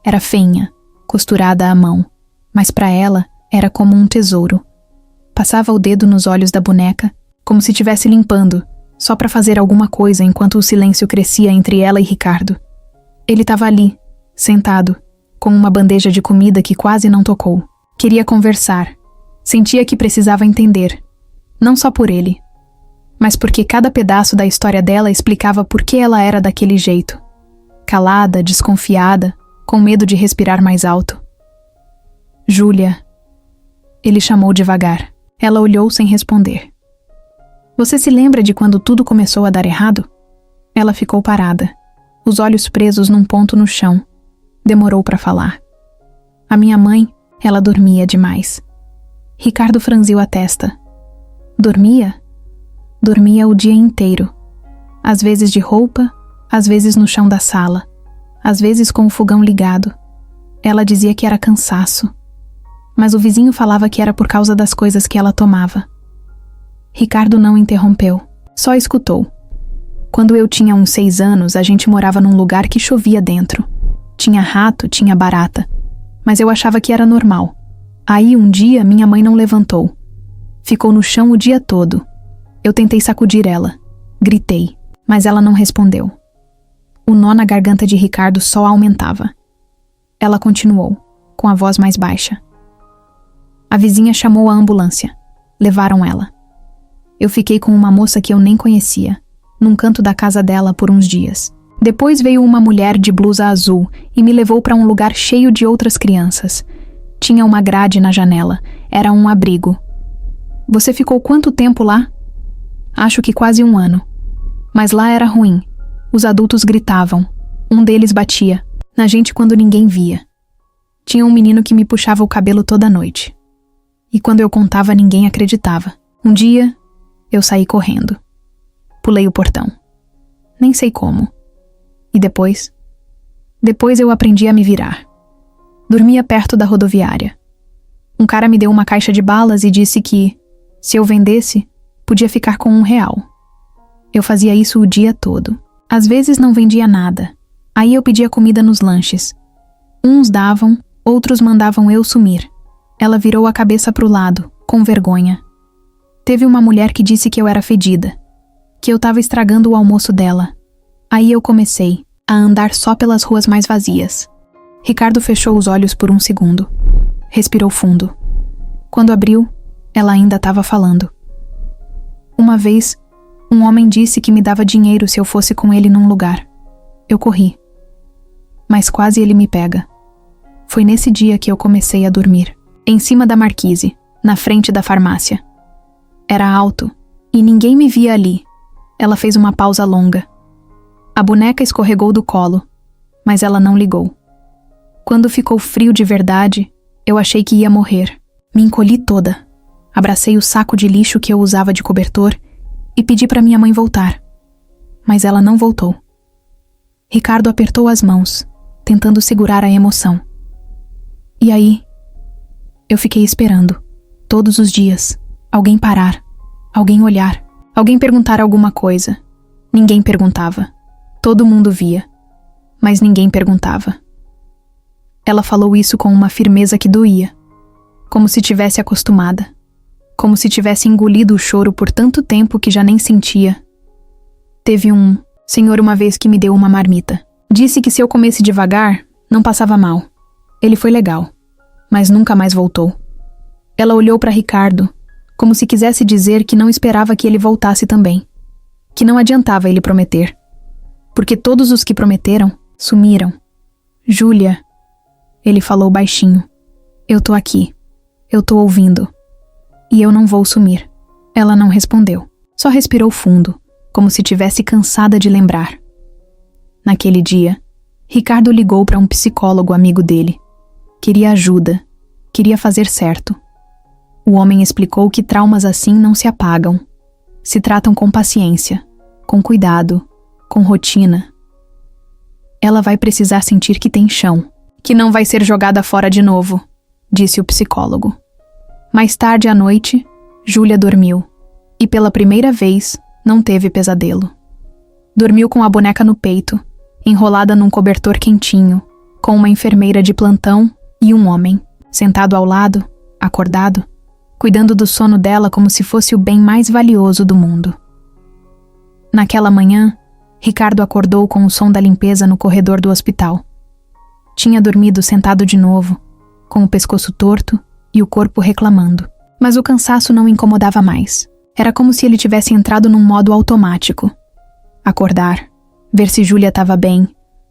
Era feinha, costurada à mão, mas para ela era como um tesouro. Passava o dedo nos olhos da boneca, como se estivesse limpando, só para fazer alguma coisa enquanto o silêncio crescia entre ela e Ricardo. Ele estava ali, sentado, com uma bandeja de comida que quase não tocou. Queria conversar. Sentia que precisava entender. Não só por ele, mas porque cada pedaço da história dela explicava por que ela era daquele jeito. Calada, desconfiada, com medo de respirar mais alto. Júlia. Ele chamou devagar. Ela olhou sem responder. Você se lembra de quando tudo começou a dar errado? Ela ficou parada, os olhos presos num ponto no chão. Demorou para falar. A minha mãe, ela dormia demais. Ricardo franziu a testa. Dormia? Dormia o dia inteiro. Às vezes de roupa, às vezes no chão da sala, às vezes com o fogão ligado. Ela dizia que era cansaço. Mas o vizinho falava que era por causa das coisas que ela tomava. Ricardo não interrompeu, só escutou. Quando eu tinha uns 6 anos, a gente morava num lugar que chovia dentro. Tinha rato, tinha barata, mas eu achava que era normal. Aí um dia minha mãe não levantou. Ficou no chão o dia todo. Eu tentei sacudir ela. Gritei, mas ela não respondeu. O nó na garganta de Ricardo só aumentava. Ela continuou, com a voz mais baixa. A vizinha chamou a ambulância. Levaram ela. Eu fiquei com uma moça que eu nem conhecia, num canto da casa dela por uns dias. Depois veio uma mulher de blusa azul e me levou para um lugar cheio de outras crianças. Tinha uma grade na janela. Era um abrigo. Você ficou quanto tempo lá? Acho que quase 1 ano. Mas lá era ruim. Os adultos gritavam. Um deles batia na gente quando ninguém via. Tinha um menino que me puxava o cabelo toda noite. E quando eu contava, ninguém acreditava. Um dia, eu saí correndo. Pulei o portão. Nem sei como. E depois? Depois eu aprendi a me virar. Dormia perto da rodoviária. Um cara me deu uma caixa de balas e disse que, se eu vendesse, podia ficar com R$1. Eu fazia isso o dia todo. Às vezes não vendia nada. Aí eu pedia comida nos lanches. Uns davam, outros mandavam eu sumir. Ela virou a cabeça pro lado, com vergonha. Teve uma mulher que disse que eu era fedida, que eu tava estragando o almoço dela. Aí eu comecei a andar só pelas ruas mais vazias. Ricardo fechou os olhos por 1 segundo. Respirou fundo. Quando abriu, ela ainda estava falando. Uma vez, um homem disse que me dava dinheiro se eu fosse com ele num lugar. Eu corri. Mas quase ele me pega. Foi nesse dia que eu comecei a dormir. Em cima da marquise, na frente da farmácia. Era alto, e ninguém me via ali. Ela fez uma pausa longa. A boneca escorregou do colo, mas ela não ligou. Quando ficou frio de verdade, eu achei que ia morrer. Me encolhi toda. Abracei o saco de lixo que eu usava de cobertor e pedi para minha mãe voltar. Mas ela não voltou. Ricardo apertou as mãos, tentando segurar a emoção. E aí, eu fiquei esperando, todos os dias, alguém parar, alguém olhar, alguém perguntar alguma coisa. Ninguém perguntava. Todo mundo via, mas ninguém perguntava. Ela falou isso com uma firmeza que doía, como se tivesse acostumada, como se tivesse engolido o choro por tanto tempo que já nem sentia. Teve um senhor uma vez que me deu uma marmita. Disse que se eu comesse devagar, não passava mal. Ele foi legal, mas nunca mais voltou. Ela olhou para Ricardo, como se quisesse dizer que não esperava que ele voltasse também, que não adiantava ele prometer, porque todos os que prometeram sumiram. Júlia, ele falou baixinho, eu tô aqui, eu tô ouvindo, e eu não vou sumir. Ela não respondeu, só respirou fundo, como se tivesse cansada de lembrar. Naquele dia, Ricardo ligou para um psicólogo amigo dele. Queria ajuda, queria fazer certo. O homem explicou que traumas assim não se apagam. Se tratam com paciência, com cuidado, com rotina. Ela vai precisar sentir que tem chão, que não vai ser jogada fora de novo, disse o psicólogo. Mais tarde à noite, Júlia dormiu, e pela primeira vez não teve pesadelo. Dormiu com a boneca no peito, enrolada num cobertor quentinho, com uma enfermeira de plantão e um homem, sentado ao lado, acordado, cuidando do sono dela como se fosse o bem mais valioso do mundo. Naquela manhã, Ricardo acordou com o som da limpeza no corredor do hospital. Tinha dormido sentado de novo, com o pescoço torto e o corpo reclamando. Mas o cansaço não o incomodava mais. Era como se ele tivesse entrado num modo automático. Acordar, ver se Júlia estava bem,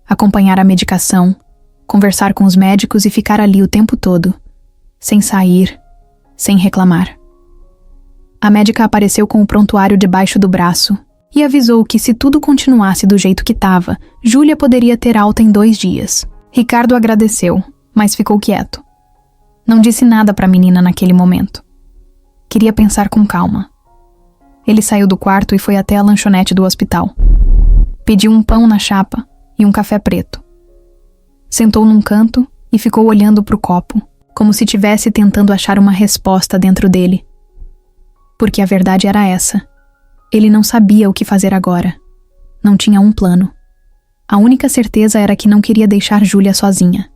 acompanhar a medicação, conversar com os médicos e ficar ali o tempo todo, sem sair, sem reclamar. A médica apareceu com o prontuário debaixo do braço e avisou que se tudo continuasse do jeito que estava, Júlia poderia ter alta em 2 dias. Ricardo agradeceu, mas ficou quieto. Não disse nada para a menina naquele momento. Queria pensar com calma. Ele saiu do quarto e foi até a lanchonete do hospital. Pediu um pão na chapa e um café preto. Sentou num canto e ficou olhando para o copo, como se estivesse tentando achar uma resposta dentro dele. Porque a verdade era essa. Ele não sabia o que fazer agora. Não tinha um plano. A única certeza era que não queria deixar Júlia sozinha.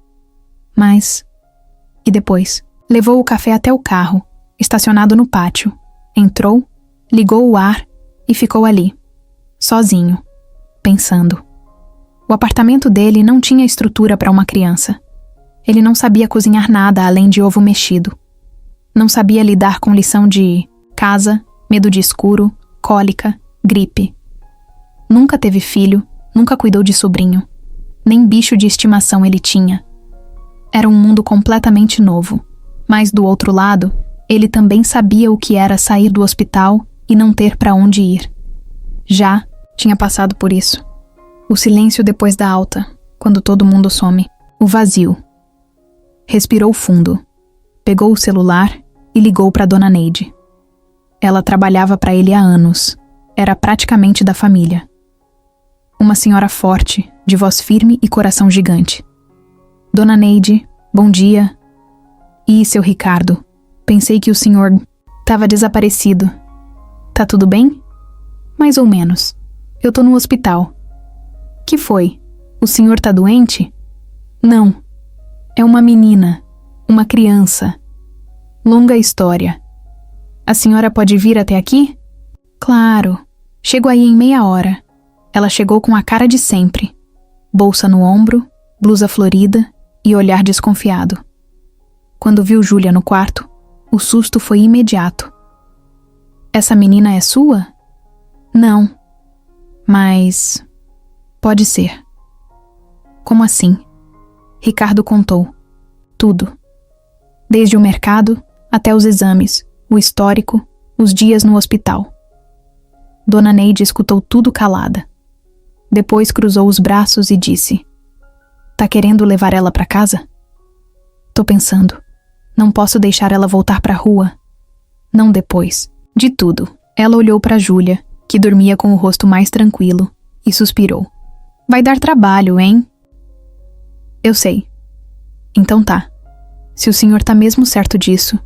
Mas... E depois? Levou o café até o carro, estacionado no pátio, Entrou, ligou o ar e ficou ali, sozinho, pensando. O apartamento dele não tinha estrutura para uma criança. Ele não sabia cozinhar nada além de ovo mexido. Não sabia lidar com lição de casa, medo de escuro, cólica, gripe. Nunca teve filho, nunca cuidou de sobrinho. Nem bicho de estimação ele tinha. Era um mundo completamente novo. Mas do outro lado, ele também sabia o que era sair do hospital e não ter para onde ir. Já tinha passado por isso. O silêncio depois da alta, quando todo mundo some. O vazio. Respirou fundo. Pegou o celular e ligou para Dona Neide. Ela trabalhava para ele há anos. Era praticamente da família. Uma senhora forte, de voz firme e coração gigante. Dona Neide, bom dia. E seu Ricardo, pensei que o senhor estava desaparecido. Tá tudo bem? Mais ou menos. Eu tô no hospital. Que foi? O senhor tá doente? Não. É uma menina. Uma criança. Longa história. A senhora pode vir até aqui? Claro. Chego aí em meia hora. Ela chegou com a cara de sempre. Bolsa no ombro, blusa florida e olhar desconfiado. Quando viu Júlia no quarto, o susto foi imediato. Essa menina é sua? Não. Mas... pode ser. Como assim? Ricardo contou. Tudo. Desde o mercado até os exames, o histórico, os dias no hospital. Dona Neide escutou tudo calada. Depois cruzou os braços e disse: Tá querendo levar ela pra casa? Tô pensando. Não posso deixar ela voltar pra rua. Não depois. De tudo. Ela olhou pra Júlia, que dormia com o rosto mais tranquilo, e suspirou. Vai dar trabalho, hein? Eu sei. Então tá. Se o senhor tá mesmo certo disso,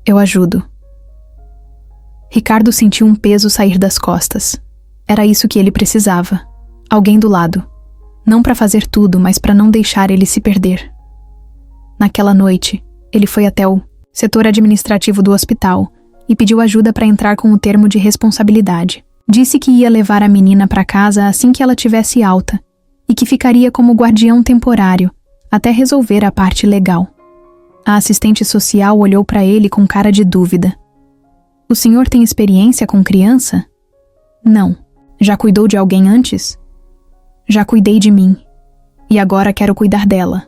eu ajudo. Ricardo sentiu um peso sair das costas. Era isso que ele precisava. Alguém do lado. Não para fazer tudo, mas para não deixar ele se perder. Naquela noite, ele foi até o setor administrativo do hospital e pediu ajuda para entrar com o termo de responsabilidade. Disse que ia levar a menina para casa assim que ela tivesse alta e que ficaria como guardião temporário até resolver a parte legal. A assistente social olhou para ele com cara de dúvida. O senhor tem experiência com criança? Não. Já cuidou de alguém antes? Já cuidei de mim. E agora quero cuidar dela.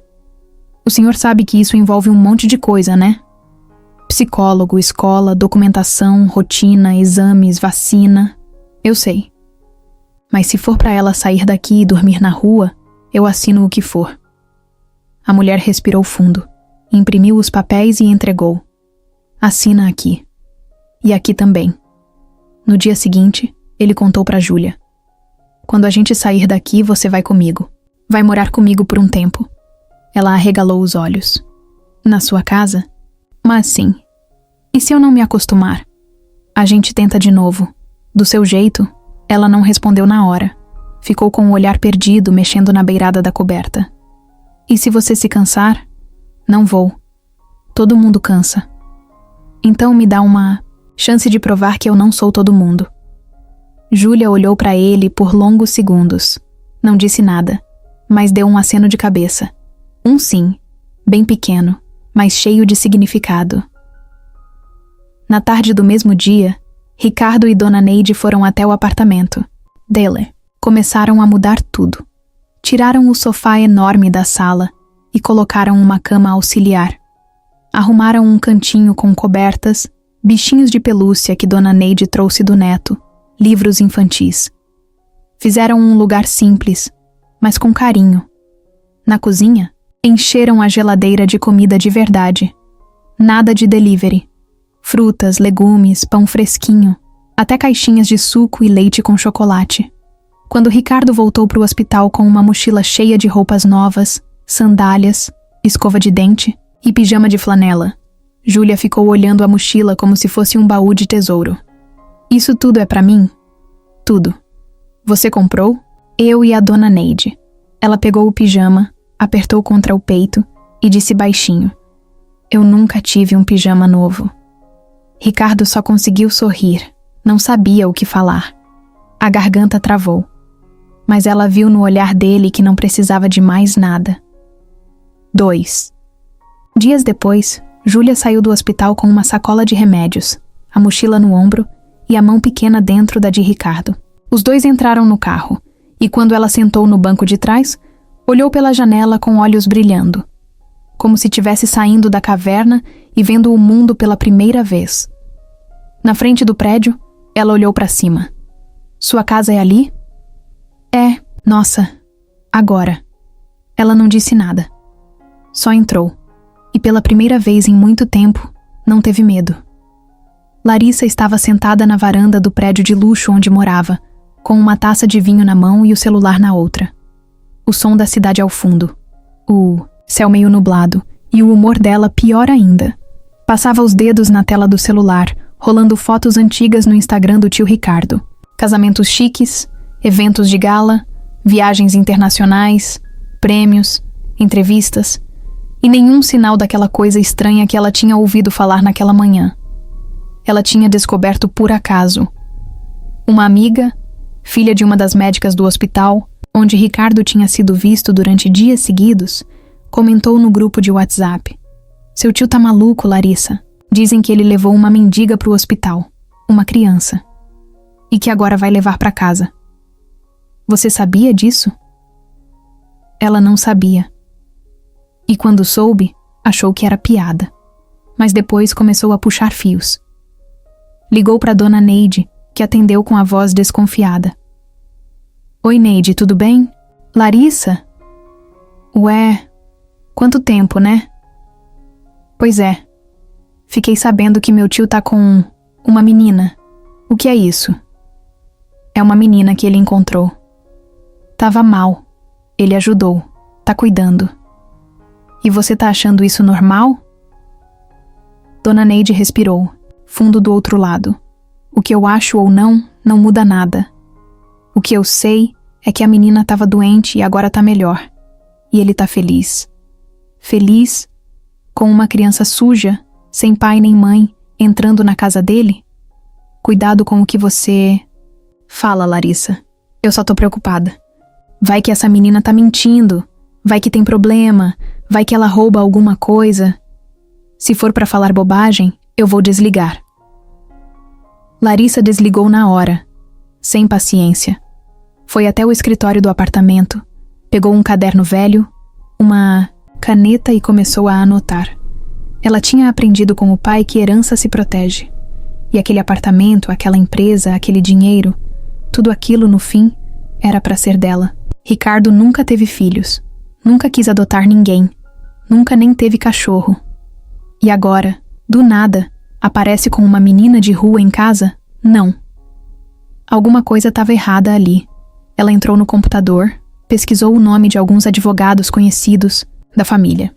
O senhor sabe que isso envolve um monte de coisa, né? Psicólogo, escola, documentação, rotina, exames, vacina. Eu sei. Mas se for para ela sair daqui e dormir na rua, eu assino o que for. A mulher respirou fundo, imprimiu os papéis e entregou. Assina aqui. E aqui também. No dia seguinte, ele contou para Júlia. Quando a gente sair daqui, você vai comigo. Vai morar comigo por um tempo. Ela arregalou os olhos. Na sua casa? Mas sim. E se eu não me acostumar? A gente tenta de novo. Do seu jeito, ela não respondeu na hora. Ficou com o olhar perdido, mexendo na beirada da coberta. E se você se cansar? Não vou. Todo mundo cansa. Então me dá uma chance de provar que eu não sou todo mundo. Júlia olhou para ele por longos segundos. Não disse nada, mas deu um aceno de cabeça. Um sim, bem pequeno, mas cheio de significado. Na tarde do mesmo dia, Ricardo e Dona Neide foram até o apartamento dele. Começaram a mudar tudo. Tiraram o sofá enorme da sala e colocaram uma cama auxiliar. Arrumaram um cantinho com cobertas, bichinhos de pelúcia que Dona Neide trouxe do neto, livros infantis. Fizeram um lugar simples, mas com carinho. Na cozinha, encheram a geladeira de comida de verdade. Nada de delivery. Frutas, legumes, pão fresquinho, até caixinhas de suco e leite com chocolate. Quando Ricardo voltou para o hospital com uma mochila cheia de roupas novas, sandálias, escova de dente e pijama de flanela, Júlia ficou olhando a mochila como se fosse um baú de tesouro. Isso tudo é para mim? Tudo. Você comprou? Eu e a Dona Neide. Ela pegou o pijama, apertou contra o peito e disse baixinho: Eu nunca tive um pijama novo. Ricardo só conseguiu sorrir. Não sabia o que falar. A garganta travou. Mas ela viu no olhar dele que não precisava de mais nada. 2. Dias depois, Júlia saiu do hospital com uma sacola de remédios, a mochila no ombro e a mão pequena dentro da de Ricardo. Os dois entraram no carro, e quando ela sentou no banco de trás, olhou pela janela com olhos brilhando, como se estivesse saindo da caverna e vendo o mundo pela primeira vez. Na frente do prédio, ela olhou para cima. Sua casa é ali? É, nossa, agora. Ela não disse nada. Só entrou, e pela primeira vez em muito tempo, não teve medo. Larissa estava sentada na varanda do prédio de luxo onde morava, com uma taça de vinho na mão e o celular na outra. O som da cidade ao fundo, o céu meio nublado e o humor dela pior ainda. Passava os dedos na tela do celular, rolando fotos antigas no Instagram do tio Ricardo. Casamentos chiques, eventos de gala, viagens internacionais, prêmios, entrevistas, e nenhum sinal daquela coisa estranha que ela tinha ouvido falar naquela manhã. Ela tinha descoberto por acaso. Uma amiga, filha de uma das médicas do hospital, onde Ricardo tinha sido visto durante dias seguidos, comentou no grupo de WhatsApp: "Seu tio tá maluco, Larissa. Dizem que ele levou uma mendiga pro hospital, uma criança, e que agora vai levar pra casa. Você sabia disso?" Ela não sabia. E quando soube, achou que era piada. Mas depois começou a puxar fios. Ligou pra dona Neide, que atendeu com a voz desconfiada. "Oi, Neide, tudo bem? Larissa? Ué, quanto tempo, né? Pois é. Fiquei sabendo que meu tio tá com uma menina. O que é isso?" "É uma menina que ele encontrou. Tava mal. Ele ajudou. Tá cuidando. E você tá achando isso normal?" Dona Neide respirou, fundo do outro lado. "O que eu acho ou não muda nada. O que eu sei é que a menina tava doente e agora tá melhor. E ele tá feliz. Feliz com uma criança suja, sem pai nem mãe, entrando na casa dele? Cuidado com o que você..." "Fala, Larissa. Eu só tô preocupada. Vai que essa menina tá mentindo. Vai que tem problema. Vai que ela rouba alguma coisa. Se for pra falar bobagem, eu vou desligar." Larissa desligou na hora, sem paciência. Foi até o escritório do apartamento, pegou um caderno velho, uma caneta e começou a anotar. Ela tinha aprendido com o pai que herança se protege. E aquele apartamento, aquela empresa, aquele dinheiro, tudo aquilo, no fim, era pra ser dela. Ricardo nunca teve filhos, nunca quis adotar ninguém, nunca nem teve cachorro. E agora, do nada, aparece com uma menina de rua em casa? Não. Alguma coisa estava errada ali. Ela entrou no computador, pesquisou o nome de alguns advogados conhecidos da família.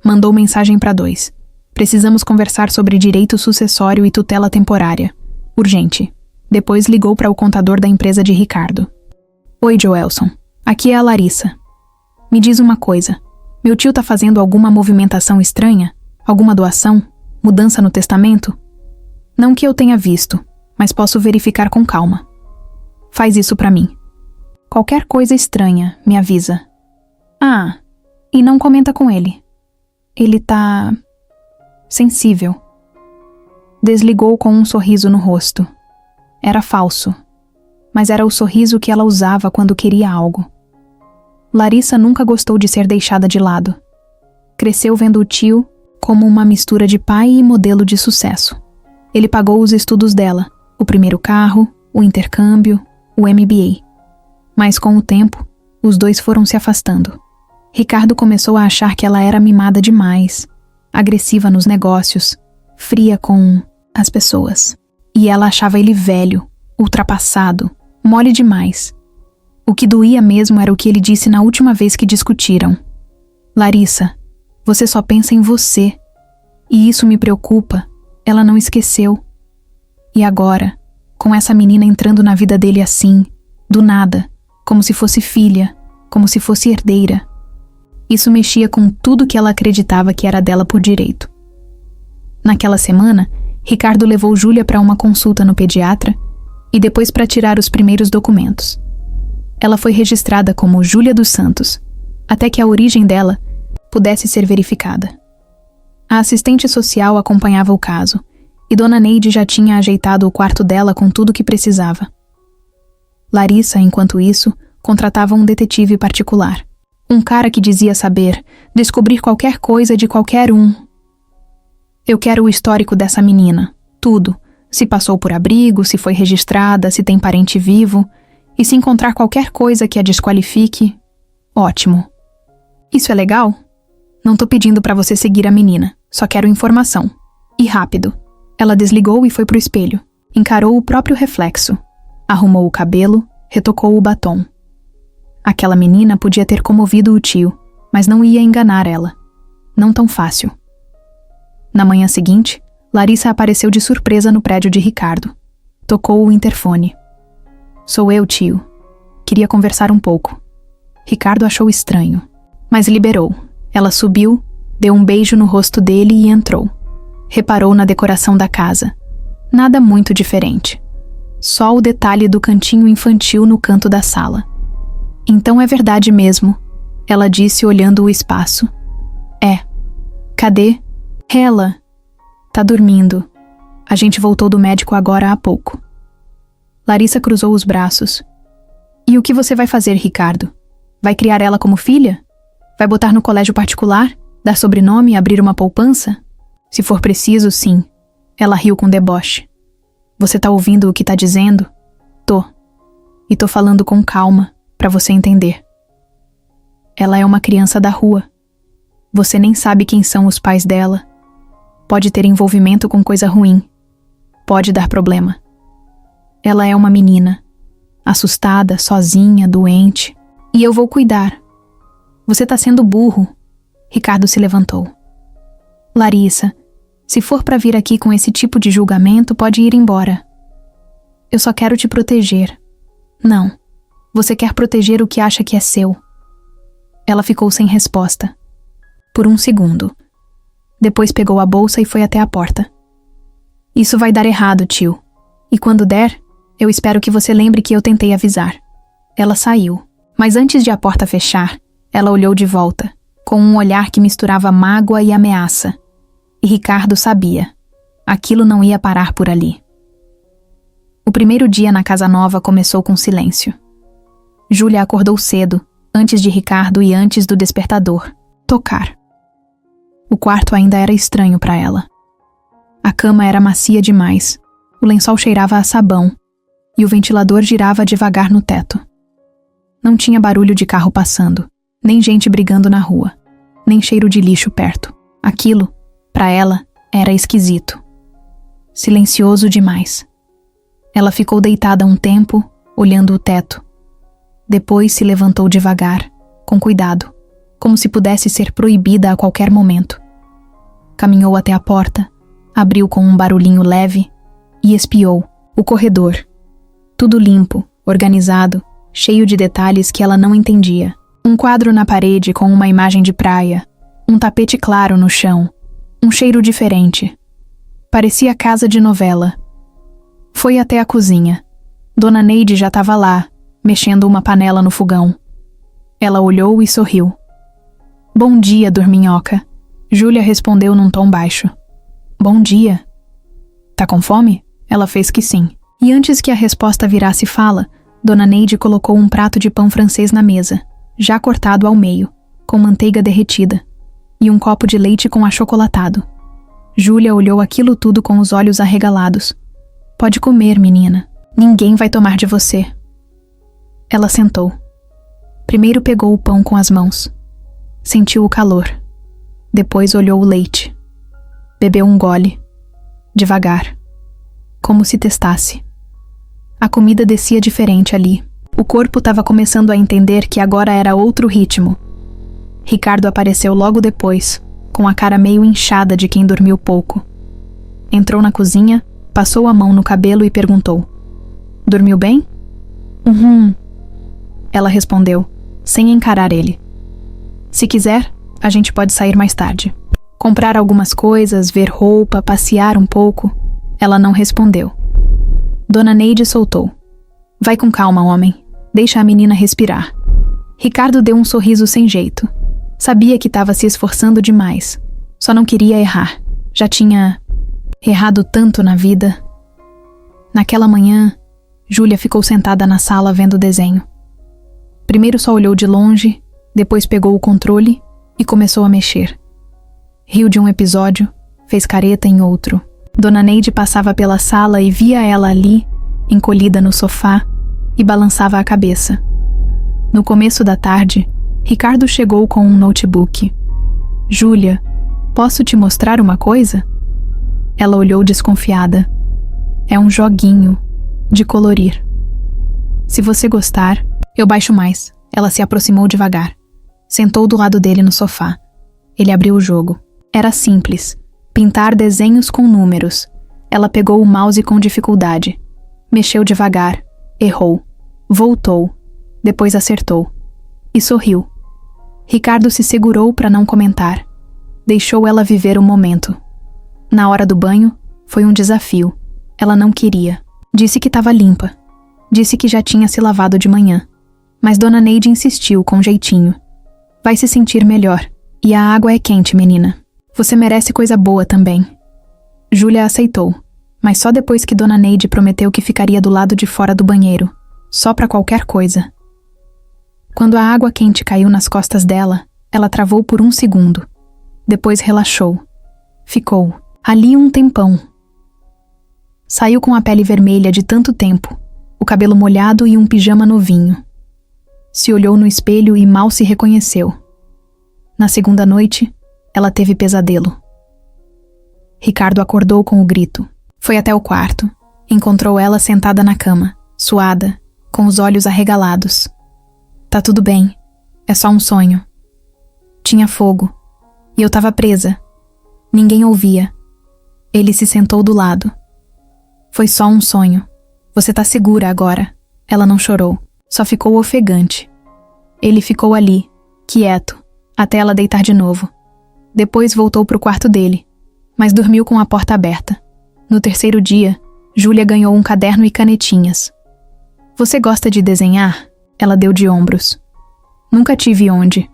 Mandou mensagem para 2. "Precisamos conversar sobre direito sucessório e tutela temporária. Urgente." Depois ligou para o contador da empresa de Ricardo. "Oi, Joelson. Aqui é a Larissa. Me diz uma coisa. Meu tio tá fazendo alguma movimentação estranha? Alguma doação? Mudança no testamento? Não que eu tenha visto, mas posso verificar com calma. Faz isso pra mim. Qualquer coisa estranha, me avisa. Ah, e não comenta com ele. Ele tá... sensível." Desligou com um sorriso no rosto. Era falso, mas era o sorriso que ela usava quando queria algo. Larissa nunca gostou de ser deixada de lado. Cresceu vendo o tio como uma mistura de pai e modelo de sucesso. Ele pagou os estudos dela, o primeiro carro, o intercâmbio, o MBA. Mas com o tempo, os dois foram se afastando. Ricardo começou a achar que ela era mimada demais, agressiva nos negócios, fria com as pessoas. E ela achava ele velho, ultrapassado, mole demais. O que doía mesmo era o que ele disse na última vez que discutiram. "Larissa, você só pensa em você. E isso me preocupa. Ela não esqueceu. E agora, com essa menina entrando na vida dele assim, do nada, como se fosse filha, como se fosse herdeira. Isso mexia com tudo que ela acreditava que era dela por direito. Naquela semana, Ricardo levou Júlia para uma consulta no pediatra e depois para tirar os primeiros documentos. Ela foi registrada como Júlia dos Santos, até que a origem dela pudesse ser verificada. A assistente social acompanhava o caso, e Dona Neide já tinha ajeitado o quarto dela com tudo o que precisava. Larissa, enquanto isso, contratava um detetive particular. Um cara que dizia saber descobrir qualquer coisa de qualquer um. Eu quero o histórico dessa menina, tudo. Se passou por abrigo, se foi registrada, se tem parente vivo. E se encontrar qualquer coisa que a desqualifique, ótimo. Isso é legal? Não tô pedindo pra você seguir a menina, só quero informação. E rápido. Ela desligou e foi pro espelho. Encarou o próprio reflexo. Arrumou o cabelo, retocou o batom. Aquela menina podia ter comovido o tio, mas não ia enganar ela. Não tão fácil. Na manhã seguinte, Larissa apareceu de surpresa no prédio de Ricardo. Tocou o interfone. Sou eu, tio. Queria conversar um pouco. Ricardo achou estranho, mas liberou. Ela subiu, deu um beijo no rosto dele e entrou. Reparou na decoração da casa. Nada muito diferente. Só o detalhe do cantinho infantil no canto da sala. Então é verdade mesmo, ela disse olhando o espaço. É. Cadê? Ela. Tá dormindo. A gente voltou do médico agora há pouco. Larissa cruzou os braços. E o que você vai fazer, Ricardo? Vai criar ela como filha? Vai botar no colégio particular? Dar sobrenome e abrir uma poupança? Se for preciso, sim. Ela riu com deboche. Você tá ouvindo o que tá dizendo? Tô. E tô falando com calma, pra você entender. Ela é uma criança da rua. Você nem sabe quem são os pais dela. Pode ter envolvimento com coisa ruim. Pode dar problema. Ela é uma menina. Assustada, sozinha, doente. E eu vou cuidar. Você tá sendo burro. Ricardo se levantou. Larissa, se for pra vir aqui com esse tipo de julgamento, pode ir embora. Eu só quero te proteger. Não. Você quer proteger o que acha que é seu. Ela ficou sem resposta. Por um segundo. Depois pegou a bolsa e foi até a porta. Isso vai dar errado, tio. E quando der, eu espero que você lembre que eu tentei avisar. Ela saiu, mas antes de a porta fechar, ela olhou de volta, com um olhar que misturava mágoa e ameaça. E Ricardo sabia. Aquilo não ia parar por ali. O primeiro dia na casa nova começou com silêncio. Júlia acordou cedo, antes de Ricardo e antes do despertador. Tocar. O quarto ainda era estranho para ela. A cama era macia demais, o lençol cheirava a sabão e o ventilador girava devagar no teto. Não tinha barulho de carro passando, nem gente brigando na rua, nem cheiro de lixo perto. Aquilo, para ela, era esquisito. Silencioso demais. Ela ficou deitada um tempo, olhando o teto. Depois se levantou devagar, com cuidado, como se pudesse ser proibida a qualquer momento. Caminhou até a porta, abriu com um barulhinho leve e espiou o corredor. Tudo limpo, organizado, cheio de detalhes que ela não entendia. Um quadro na parede com uma imagem de praia, um tapete claro no chão, um cheiro diferente. Parecia casa de novela. Foi até a cozinha. Dona Neide já estava lá, mexendo uma panela no fogão. Ela olhou e sorriu. Bom dia, dorminhoca. Júlia respondeu num tom baixo. Bom dia. Tá com fome? Ela fez que sim. E antes que a resposta virasse fala, Dona Neide colocou um prato de pão francês na mesa, já cortado ao meio, com manteiga derretida, e um copo de leite com achocolatado. Júlia olhou aquilo tudo com os olhos arregalados. Pode comer, menina. Ninguém vai tomar de você. Ela sentou. Primeiro pegou o pão com as mãos. Sentiu o calor. Depois olhou o leite. Bebeu um gole. Devagar. Como se testasse. A comida descia diferente ali. O corpo estava começando a entender que agora era outro ritmo. Ricardo apareceu logo depois, com a cara meio inchada de quem dormiu pouco. Entrou na cozinha, passou a mão no cabelo e perguntou. Dormiu bem? Uhum. Ela respondeu, sem encarar ele. Se quiser, a gente pode sair mais tarde. Comprar algumas coisas, ver roupa, passear um pouco. Ela não respondeu. Dona Neide soltou. Vai com calma, homem. Deixa a menina respirar. Ricardo deu um sorriso sem jeito. Sabia que estava se esforçando demais. Só não queria errar. Já tinha errado tanto na vida. Naquela manhã, Júlia ficou sentada na sala vendo o desenho. Primeiro só olhou de longe, depois pegou o controle e começou a mexer. Riu de um episódio, fez careta em outro. Dona Neide passava pela sala e via ela ali, encolhida no sofá, e balançava a cabeça. No começo da tarde, Ricardo chegou com um notebook. Júlia, posso te mostrar uma coisa? Ela olhou desconfiada. É um joguinho, de colorir. Se você gostar, eu baixo mais. Ela se aproximou devagar. Sentou do lado dele no sofá. Ele abriu o jogo. Era simples. Pintar desenhos com números. Ela pegou o mouse com dificuldade. Mexeu devagar. Errou. Voltou. Depois acertou. E sorriu. Ricardo se segurou para não comentar. Deixou ela viver o momento. Na hora do banho, foi um desafio. Ela não queria. Disse que estava limpa. Disse que já tinha se lavado de manhã. Mas Dona Neide insistiu com jeitinho. Vai se sentir melhor. E a água é quente, menina. Você merece coisa boa também. Júlia aceitou, mas só depois que Dona Neide prometeu que ficaria do lado de fora do banheiro, só para qualquer coisa. Quando a água quente caiu nas costas dela, ela travou por um segundo. Depois relaxou. Ficou ali um tempão. Saiu com a pele vermelha de tanto tempo, o cabelo molhado e um pijama novinho. Se olhou no espelho e mal se reconheceu. Na segunda noite, ela teve pesadelo. Ricardo acordou com o grito. Foi até o quarto. Encontrou ela sentada na cama, suada, com os olhos arregalados. Tá tudo bem. É só um sonho. Tinha fogo. E eu tava presa. Ninguém ouvia. Ele se sentou do lado. Foi só um sonho. Você tá segura agora. Ela não chorou. Só ficou ofegante. Ele ficou ali, quieto, até ela deitar de novo. Depois voltou pro quarto dele, mas dormiu com a porta aberta. No terceiro dia, Júlia ganhou um caderno e canetinhas. Você gosta de desenhar? Ela deu de ombros. Nunca tive onde.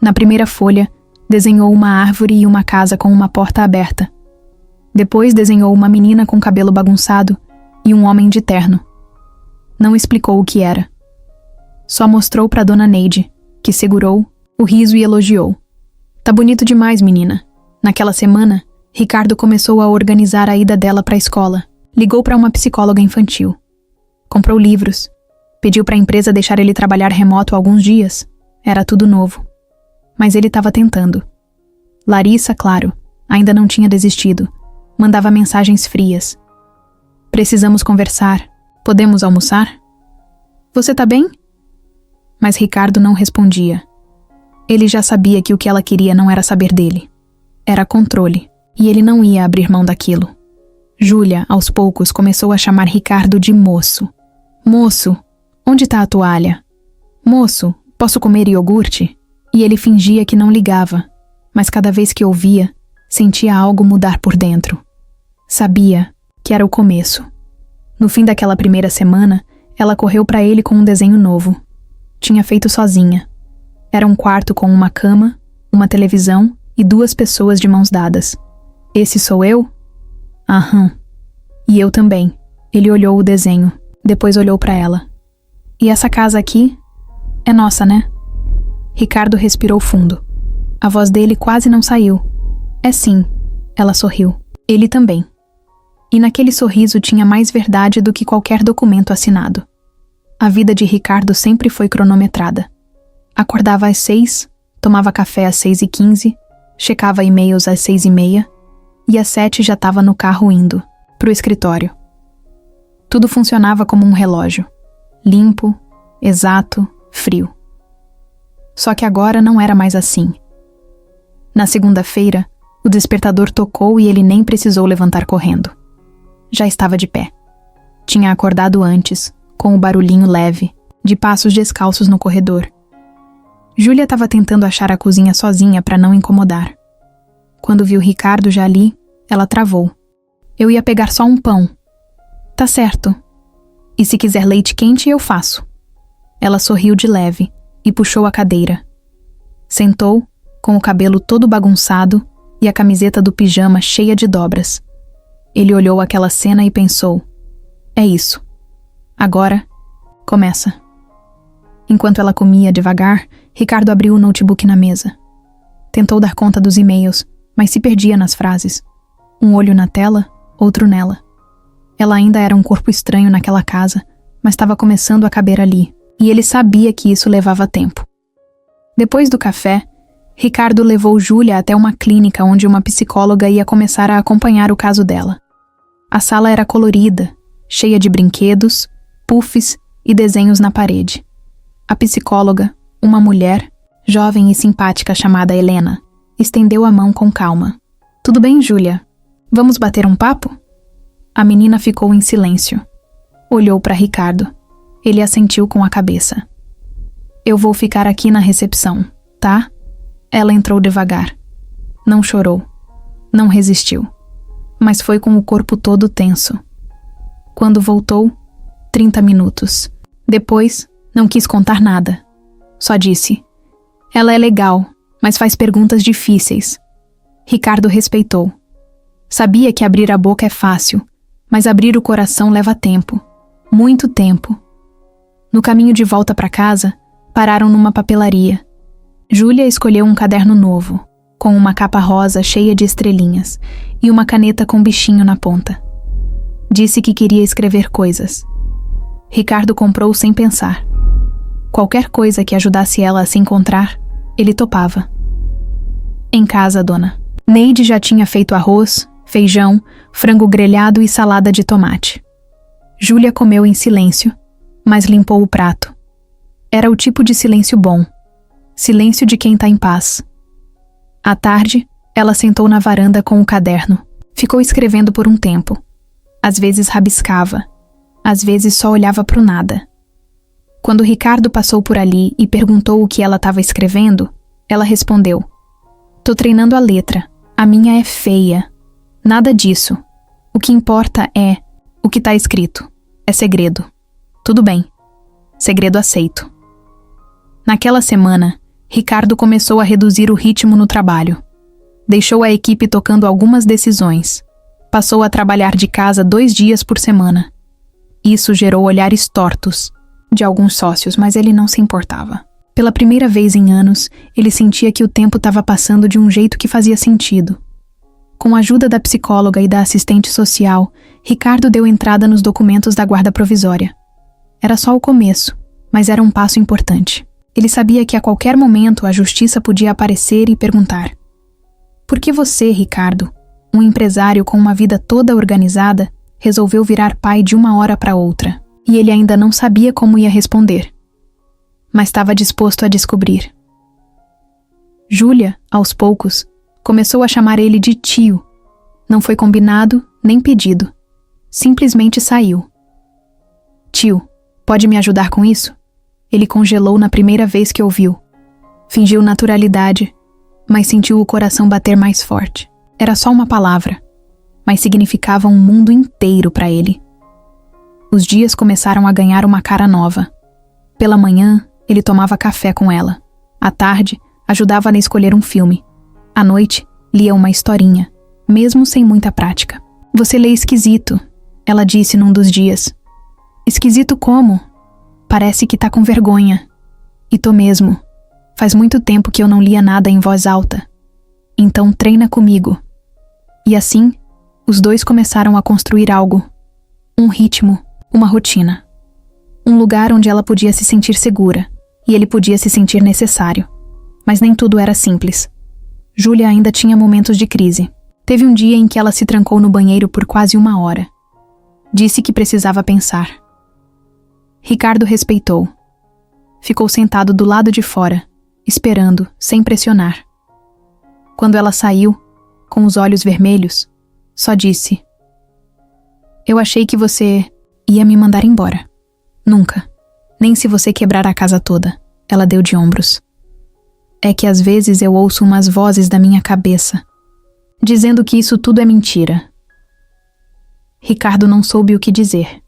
Na primeira folha, desenhou uma árvore e uma casa com uma porta aberta. Depois desenhou uma menina com cabelo bagunçado e um homem de terno. Não explicou o que era. Só mostrou para Dona Neide, que segurou o riso e elogiou. Tá bonito demais, menina. Naquela semana, Ricardo começou a organizar a ida dela para a escola. Ligou para uma psicóloga infantil. Comprou livros. Pediu para a empresa deixar ele trabalhar remoto alguns dias. Era tudo novo. Mas ele estava tentando. Larissa, claro, ainda não tinha desistido. Mandava mensagens frias. Precisamos conversar. Podemos almoçar? Você tá bem? Mas Ricardo não respondia. Ele já sabia que o que ela queria não era saber dele. Era controle, e ele não ia abrir mão daquilo. Júlia, aos poucos, começou a chamar Ricardo de moço. Moço, onde tá a toalha? Moço, posso comer iogurte? E ele fingia que não ligava, mas cada vez que ouvia, sentia algo mudar por dentro. Sabia que era o começo. No fim daquela primeira semana, ela correu para ele com um desenho novo. Tinha feito sozinha. Era um quarto com uma cama, uma televisão e 2 pessoas de mãos dadas. Esse sou eu? Aham. E eu também. Ele olhou o desenho, depois olhou para ela. E essa casa aqui? É nossa, né? Ricardo respirou fundo. A voz dele quase não saiu. É sim. Ela sorriu. Ele também. E naquele sorriso tinha mais verdade do que qualquer documento assinado. A vida de Ricardo sempre foi cronometrada. Acordava às 6, tomava café às 6h15, checava e-mails às 6h30 e às 7 já estava no carro indo pro escritório. Tudo funcionava como um relógio. Limpo, exato, frio. Só que agora não era mais assim. Na segunda-feira, o despertador tocou e ele nem precisou levantar correndo. Já estava de pé. Tinha acordado antes, com o barulhinho leve, de passos descalços no corredor. Júlia estava tentando achar a cozinha sozinha para não incomodar. Quando viu Ricardo já ali, ela travou. Eu ia pegar só um pão. Tá certo. E se quiser leite quente, eu faço. Ela sorriu de leve e puxou a cadeira. Sentou, com o cabelo todo bagunçado e a camiseta do pijama cheia de dobras. Ele olhou aquela cena e pensou: é isso. Agora, começa. Enquanto ela comia devagar, Ricardo abriu o notebook na mesa. Tentou dar conta dos e-mails, mas se perdia nas frases. Um olho na tela, outro nela. Ela ainda era um corpo estranho naquela casa, mas estava começando a caber ali, e ele sabia que isso levava tempo. Depois do café, Ricardo levou Júlia até uma clínica onde uma psicóloga ia começar a acompanhar o caso dela. A sala era colorida, cheia de brinquedos, puffs e desenhos na parede. A psicóloga, uma mulher, jovem e simpática chamada Helena, estendeu a mão com calma. Tudo bem, Júlia? Vamos bater um papo? A menina ficou em silêncio. Olhou para Ricardo. Ele assentiu com a cabeça. Eu vou ficar aqui na recepção, tá? Ela entrou devagar. Não chorou. Não resistiu. Mas foi com o corpo todo tenso. Quando voltou, 30 minutos. Depois, não quis contar nada. Só disse: ela é legal, mas faz perguntas difíceis. Ricardo respeitou. Sabia que abrir a boca é fácil, mas abrir o coração leva tempo. Muito tempo. No caminho de volta para casa, pararam numa papelaria. Júlia escolheu um caderno novo, com uma capa rosa cheia de estrelinhas e uma caneta com bichinho na ponta. Disse que queria escrever coisas. Ricardo comprou sem pensar. Qualquer coisa que ajudasse ela a se encontrar, ele topava. Em casa, dona. Neide já tinha feito arroz, feijão, frango grelhado e salada de tomate. Júlia comeu em silêncio, mas limpou o prato. Era o tipo de silêncio bom. Silêncio de quem tá em paz. À tarde, ela sentou na varanda com o caderno. Ficou escrevendo por um tempo. Às vezes rabiscava. Às vezes só olhava pro nada. Quando Ricardo passou por ali e perguntou o que ela estava escrevendo, ela respondeu: tô treinando a letra. A minha é feia. Nada disso. O que importa é o que tá escrito. É segredo. Tudo bem. Segredo aceito. Naquela semana, Ricardo começou a reduzir o ritmo no trabalho. Deixou a equipe tocando algumas decisões. Passou a trabalhar de casa 2 dias por semana. Isso gerou olhares tortos de alguns sócios, mas ele não se importava. Pela primeira vez em anos, ele sentia que o tempo estava passando de um jeito que fazia sentido. Com a ajuda da psicóloga e da assistente social, Ricardo deu entrada nos documentos da guarda provisória. Era só o começo, mas era um passo importante. Ele sabia que a qualquer momento a justiça podia aparecer e perguntar: por que você, Ricardo, um empresário com uma vida toda organizada, resolveu virar pai de uma hora para outra? E ele ainda não sabia como ia responder, mas estava disposto a descobrir. Júlia, aos poucos, começou a chamar ele de tio. Não foi combinado, nem pedido. Simplesmente saiu. Tio, pode me ajudar com isso? Ele congelou na primeira vez que ouviu. Fingiu naturalidade, mas sentiu o coração bater mais forte. Era só uma palavra, mas significava um mundo inteiro para ele. Os dias começaram a ganhar uma cara nova. Pela manhã, ele tomava café com ela. À tarde, ajudava-a a escolher um filme. À noite, lia uma historinha, mesmo sem muita prática. Você lê esquisito, ela disse num dos dias. Esquisito como? Parece que tá com vergonha. E tô mesmo. Faz muito tempo que eu não lia nada em voz alta. Então treina comigo. E assim, os dois começaram a construir algo. Um ritmo, uma rotina. Um lugar onde ela podia se sentir segura, e ele podia se sentir necessário. Mas nem tudo era simples. Júlia ainda tinha momentos de crise. Teve um dia em que ela se trancou no banheiro por quase 1 hora. Disse que precisava pensar. Ricardo respeitou. Ficou sentado do lado de fora, esperando, sem pressionar. Quando ela saiu, com os olhos vermelhos, só disse: eu achei que você ia me mandar embora. Nunca. Nem se você quebrar a casa toda. Ela deu de ombros. É que às vezes eu ouço umas vozes da minha cabeça, dizendo que isso tudo é mentira. Ricardo não soube o que dizer.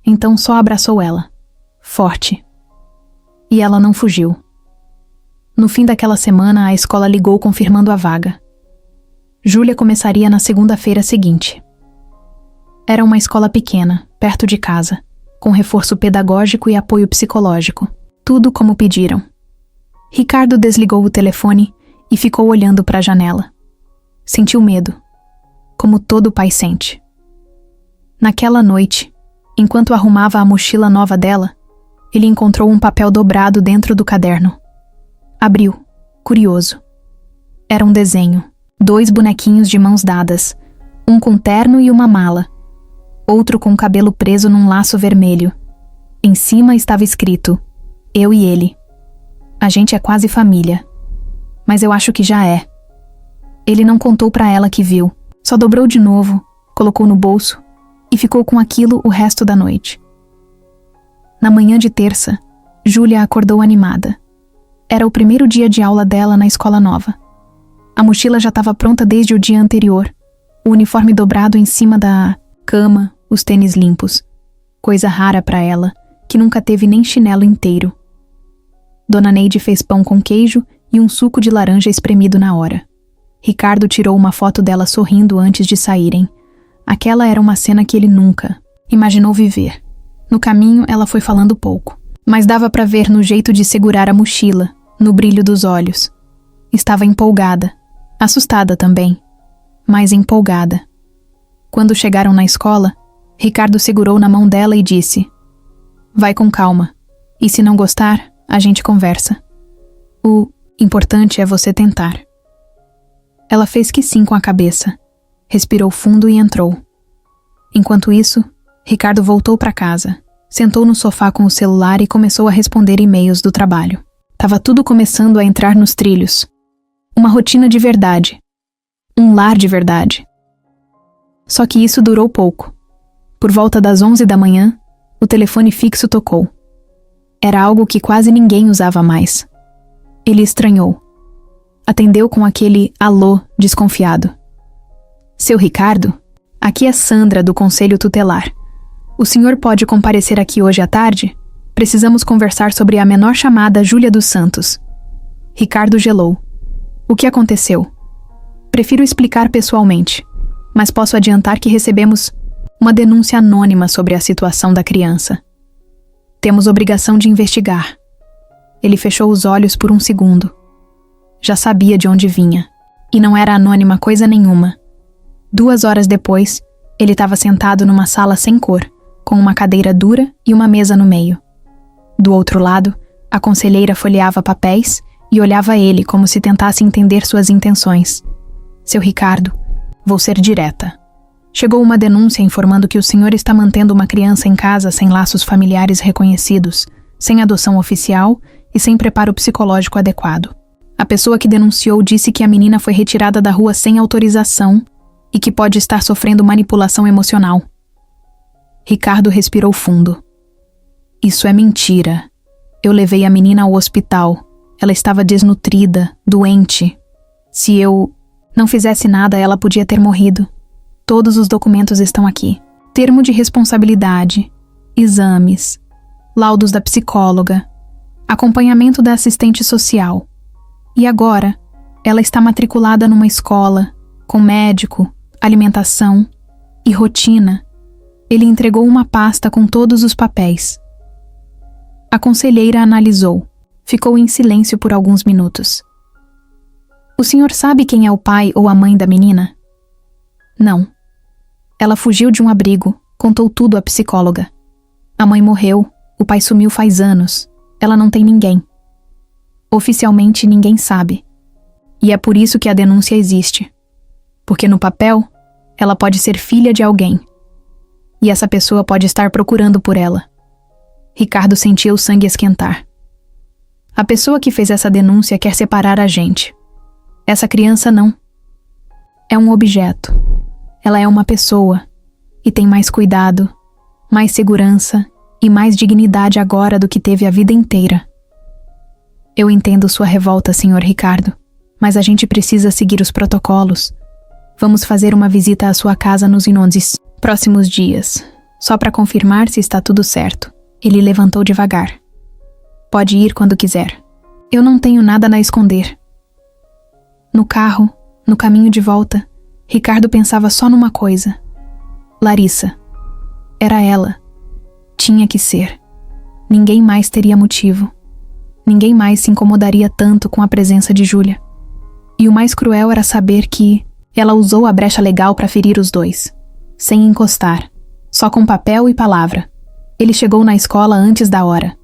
Então só abraçou ela, forte. E ela não fugiu. No fim daquela semana, a escola ligou confirmando a vaga. Júlia começaria na segunda-feira seguinte. Era uma escola pequena, perto de casa, com reforço pedagógico e apoio psicológico. Tudo como pediram. Ricardo desligou o telefone e ficou olhando para a janela. Sentiu medo, como todo pai sente. Naquela noite, enquanto arrumava a mochila nova dela, ele encontrou um papel dobrado dentro do caderno. Abriu, curioso. Era um desenho, 2 bonequinhos de mãos dadas, um com terno e uma mala, outro com o cabelo preso num laço vermelho. Em cima estava escrito: eu e ele. A gente é quase família. Mas eu acho que já é. Ele não contou pra ela que viu, só dobrou de novo, colocou no bolso e ficou com aquilo o resto da noite. Na manhã de terça, Júlia acordou animada. Era o primeiro dia de aula dela na escola nova. A mochila já estava pronta desde o dia anterior, o uniforme dobrado em cima da cama, os tênis limpos. Coisa rara para ela, que nunca teve nem chinelo inteiro. Dona Neide fez pão com queijo e um suco de laranja espremido na hora. Ricardo tirou uma foto dela sorrindo antes de saírem. Aquela era uma cena que ele nunca imaginou viver. No caminho, ela foi falando pouco, mas dava para ver no jeito de segurar a mochila, no brilho dos olhos. Estava empolgada, assustada também, mas empolgada. Quando chegaram na escola, Ricardo segurou na mão dela e disse: vai com calma, e se não gostar, a gente conversa. O importante é você tentar. Ela fez que sim com a cabeça, respirou fundo e entrou. Enquanto isso, Ricardo voltou para casa, sentou no sofá com o celular e começou a responder e-mails do trabalho. Tava tudo começando a entrar nos trilhos. Uma rotina de verdade. Um lar de verdade. Só que isso durou pouco. Por volta das 11 da manhã, o telefone fixo tocou. Era algo que quase ninguém usava mais. Ele estranhou. Atendeu com aquele alô desconfiado. Seu Ricardo? Aqui é Sandra, do Conselho Tutelar. O senhor pode comparecer aqui hoje à tarde? Precisamos conversar sobre a menor chamada Júlia dos Santos. Ricardo gelou. O que aconteceu? Prefiro explicar pessoalmente, mas posso adiantar que recebemos uma denúncia anônima sobre a situação da criança. Temos obrigação de investigar. Ele fechou os olhos por um segundo. Já sabia de onde vinha, e não era anônima coisa nenhuma. 2 horas depois, ele estava sentado numa sala sem cor, com uma cadeira dura e uma mesa no meio. Do outro lado, a conselheira folheava papéis e olhava ele como se tentasse entender suas intenções. Seu Ricardo, vou ser direta. Chegou uma denúncia informando que o senhor está mantendo uma criança em casa sem laços familiares reconhecidos, sem adoção oficial e sem preparo psicológico adequado. A pessoa que denunciou disse que a menina foi retirada da rua sem autorização e que pode estar sofrendo manipulação emocional. Ricardo respirou fundo. Isso é mentira. Eu levei a menina ao hospital. Ela estava desnutrida, doente. Se eu não fizesse nada, ela podia ter morrido. Todos os documentos estão aqui. Termo de responsabilidade, exames, laudos da psicóloga, acompanhamento da assistente social. E agora, ela está matriculada numa escola, com médico, alimentação e rotina. Ele entregou uma pasta com todos os papéis. A conselheira analisou. Ficou em silêncio por alguns minutos. O senhor sabe quem é o pai ou a mãe da menina? Não. Ela fugiu de um abrigo, contou tudo à psicóloga. A mãe morreu, o pai sumiu faz anos. Ela não tem ninguém. Oficialmente ninguém sabe. E é por isso que a denúncia existe. Porque no papel, ela pode ser filha de alguém. E essa pessoa pode estar procurando por ela. Ricardo sentia o sangue esquentar. A pessoa que fez essa denúncia quer separar a gente. Essa criança não. É um objeto. Ela é uma pessoa. E tem mais cuidado, mais segurança e mais dignidade agora do que teve a vida inteira. Eu entendo sua revolta, Sr. Ricardo, mas a gente precisa seguir os protocolos. Vamos fazer uma visita à sua casa nos próximos dias, só para confirmar se está tudo certo. Ele levantou devagar. Pode ir quando quiser. Eu não tenho nada a esconder. No carro, no caminho de volta, Ricardo pensava só numa coisa. Larissa. Era ela. Tinha que ser. Ninguém mais teria motivo. Ninguém mais se incomodaria tanto com a presença de Júlia. E o mais cruel era saber que ela usou a brecha legal para ferir os dois. Sem encostar. Só com papel e palavra. Ele chegou na escola antes da hora.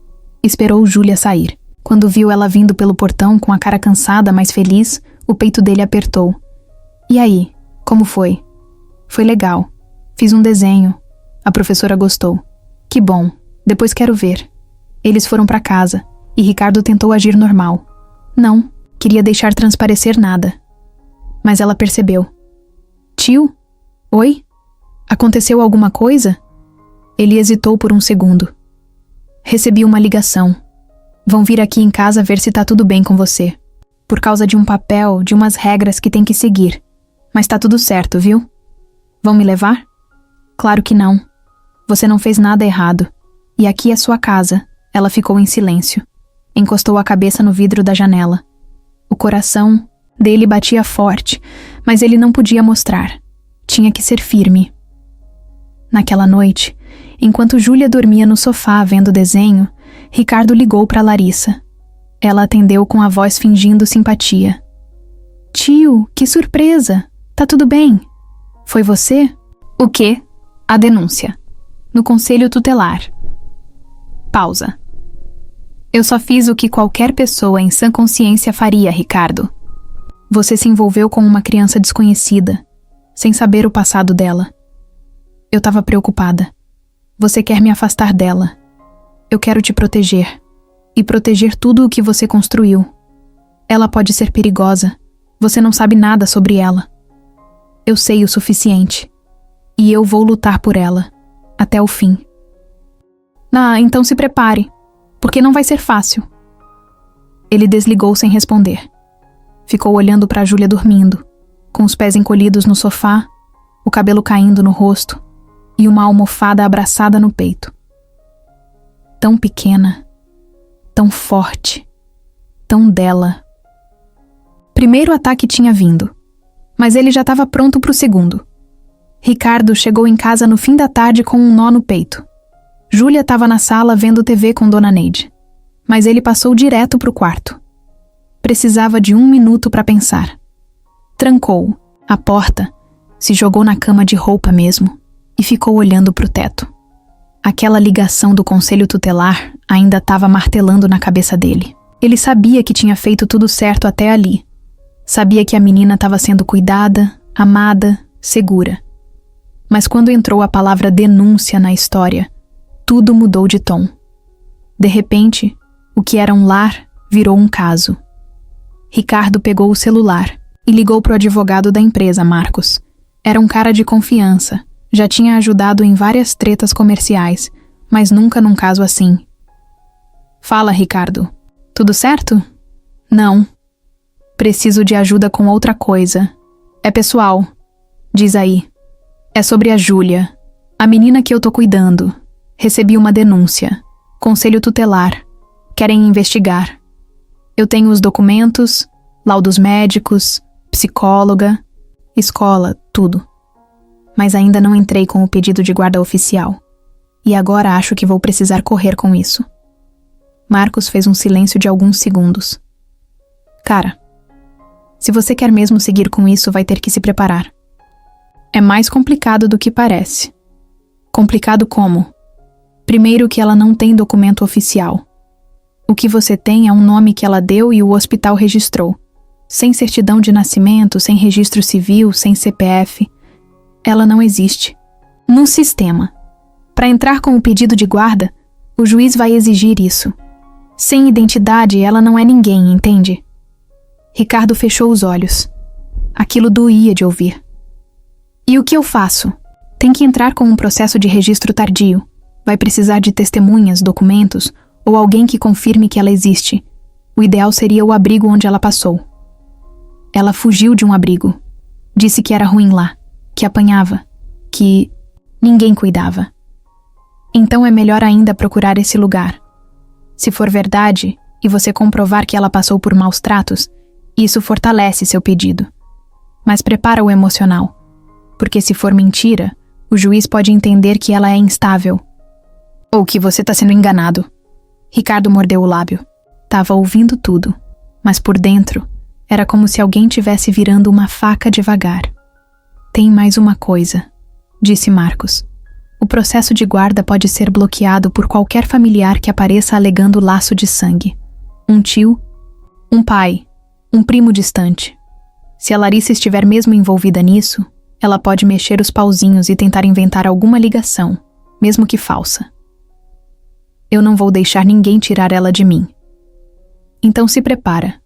Esperou Júlia sair. Quando viu ela vindo pelo portão com a cara cansada, mas feliz, o peito dele apertou. E aí? Como foi? Foi legal. Fiz um desenho. A professora gostou. Que bom. Depois quero ver. Eles foram para casa, e Ricardo tentou agir normal. Não, queria deixar transparecer nada. Mas ela percebeu. Tio? Oi? Aconteceu alguma coisa? Ele hesitou por um segundo. Recebi uma ligação. Vão vir aqui em casa ver se tá tudo bem com você. Por causa de um papel, de umas regras que tem que seguir. Mas tá tudo certo, viu? Vão me levar? Claro que não. Você não fez nada errado. E aqui é sua casa. Ela ficou em silêncio. Encostou a cabeça no vidro da janela. O coração dele batia forte, mas ele não podia mostrar. Tinha que ser firme. Naquela noite, enquanto Júlia dormia no sofá vendo desenho, Ricardo ligou para Larissa. Ela atendeu com a voz fingindo simpatia. Tio, que surpresa! Tá tudo bem? Foi você? O quê? A denúncia. No conselho tutelar. Pausa. Eu só fiz o que qualquer pessoa em sã consciência faria, Ricardo. Você se envolveu com uma criança desconhecida, sem saber o passado dela. Eu tava preocupada. Você quer me afastar dela. Eu quero te proteger. E proteger tudo o que você construiu. Ela pode ser perigosa. Você não sabe nada sobre ela. Eu sei o suficiente. E eu vou lutar por ela. Até o fim. Então se prepare. Porque não vai ser fácil. Ele desligou sem responder. Ficou olhando para Júlia dormindo, com os pés encolhidos no sofá, o cabelo caindo no rosto e uma almofada abraçada no peito. Tão pequena, tão forte, tão dela. Primeiro ataque tinha vindo, mas ele já estava pronto para o segundo. Ricardo chegou em casa no fim da tarde com um nó no peito. Júlia estava na sala vendo TV com Dona Neide, mas ele passou direto para o quarto. Precisava de 1 minuto para pensar. Trancou a porta, se jogou na cama de roupa mesmo e ficou olhando para o teto. Aquela ligação do conselho tutelar ainda estava martelando na cabeça dele. Ele sabia que tinha feito tudo certo até ali. Sabia que a menina estava sendo cuidada, amada, segura. Mas quando entrou a palavra denúncia na história, tudo mudou de tom. De repente, o que era um lar virou um caso. Ricardo pegou o celular e ligou para o advogado da empresa, Marcos. Era um cara de confiança, já tinha ajudado em várias tretas comerciais, mas nunca num caso assim. Fala, Ricardo. Tudo certo? Não. Preciso de ajuda com outra coisa. É pessoal. Diz aí. É sobre a Júlia, a menina que eu tô cuidando. Recebi uma denúncia. Conselho tutelar. Querem investigar. Eu tenho os documentos, laudos médicos, psicóloga, escola, tudo. Mas ainda não entrei com o pedido de guarda oficial. E agora acho que vou precisar correr com isso. Marcos fez um silêncio de alguns segundos. Cara, se você quer mesmo seguir com isso, vai ter que se preparar. É mais complicado do que parece. Complicado como? Primeiro que ela não tem documento oficial. O que você tem é um nome que ela deu e o hospital registrou. Sem certidão de nascimento, sem registro civil, sem CPF. Ela não existe. No sistema. Para entrar com o pedido de guarda, o juiz vai exigir isso. Sem identidade, ela não é ninguém, entende? Ricardo fechou os olhos. Aquilo doía de ouvir. E o que eu faço? Tem que entrar com um processo de registro tardio. Vai precisar de testemunhas, documentos ou alguém que confirme que ela existe. O ideal seria o abrigo onde ela passou. Ela fugiu de um abrigo. Disse que era ruim lá, que apanhava, que ninguém cuidava. Então é melhor ainda procurar esse lugar. Se for verdade, e você comprovar que ela passou por maus tratos, isso fortalece seu pedido. Mas prepara o emocional, porque se for mentira, o juiz pode entender que ela é instável. Ou que você está sendo enganado. Ricardo mordeu o lábio. Tava ouvindo tudo, mas por dentro, era como se alguém tivesse virando uma faca devagar. Tem mais uma coisa, disse Marcos. O processo de guarda pode ser bloqueado por qualquer familiar que apareça alegando laço de sangue. Um tio, um pai, um primo distante. Se a Larissa estiver mesmo envolvida nisso, ela pode mexer os pauzinhos e tentar inventar alguma ligação, mesmo que falsa. Eu não vou deixar ninguém tirar ela de mim. Então se prepara.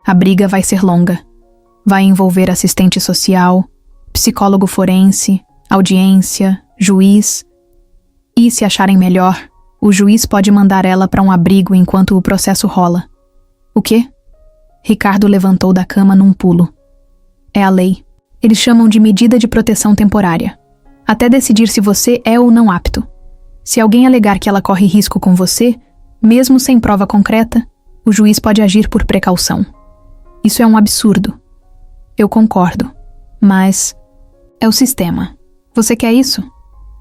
A briga vai ser longa. Vai envolver assistente social, psicólogo forense, audiência, juiz. E, se acharem melhor, o juiz pode mandar ela para um abrigo enquanto o processo rola. O quê? Ricardo levantou da cama num pulo. É a lei. Eles chamam de medida de proteção temporária. Até decidir se você é ou não apto. Se alguém alegar que ela corre risco com você, mesmo sem prova concreta, o juiz pode agir por precaução. Isso é um absurdo. Eu concordo. Mas é o sistema. Você quer isso?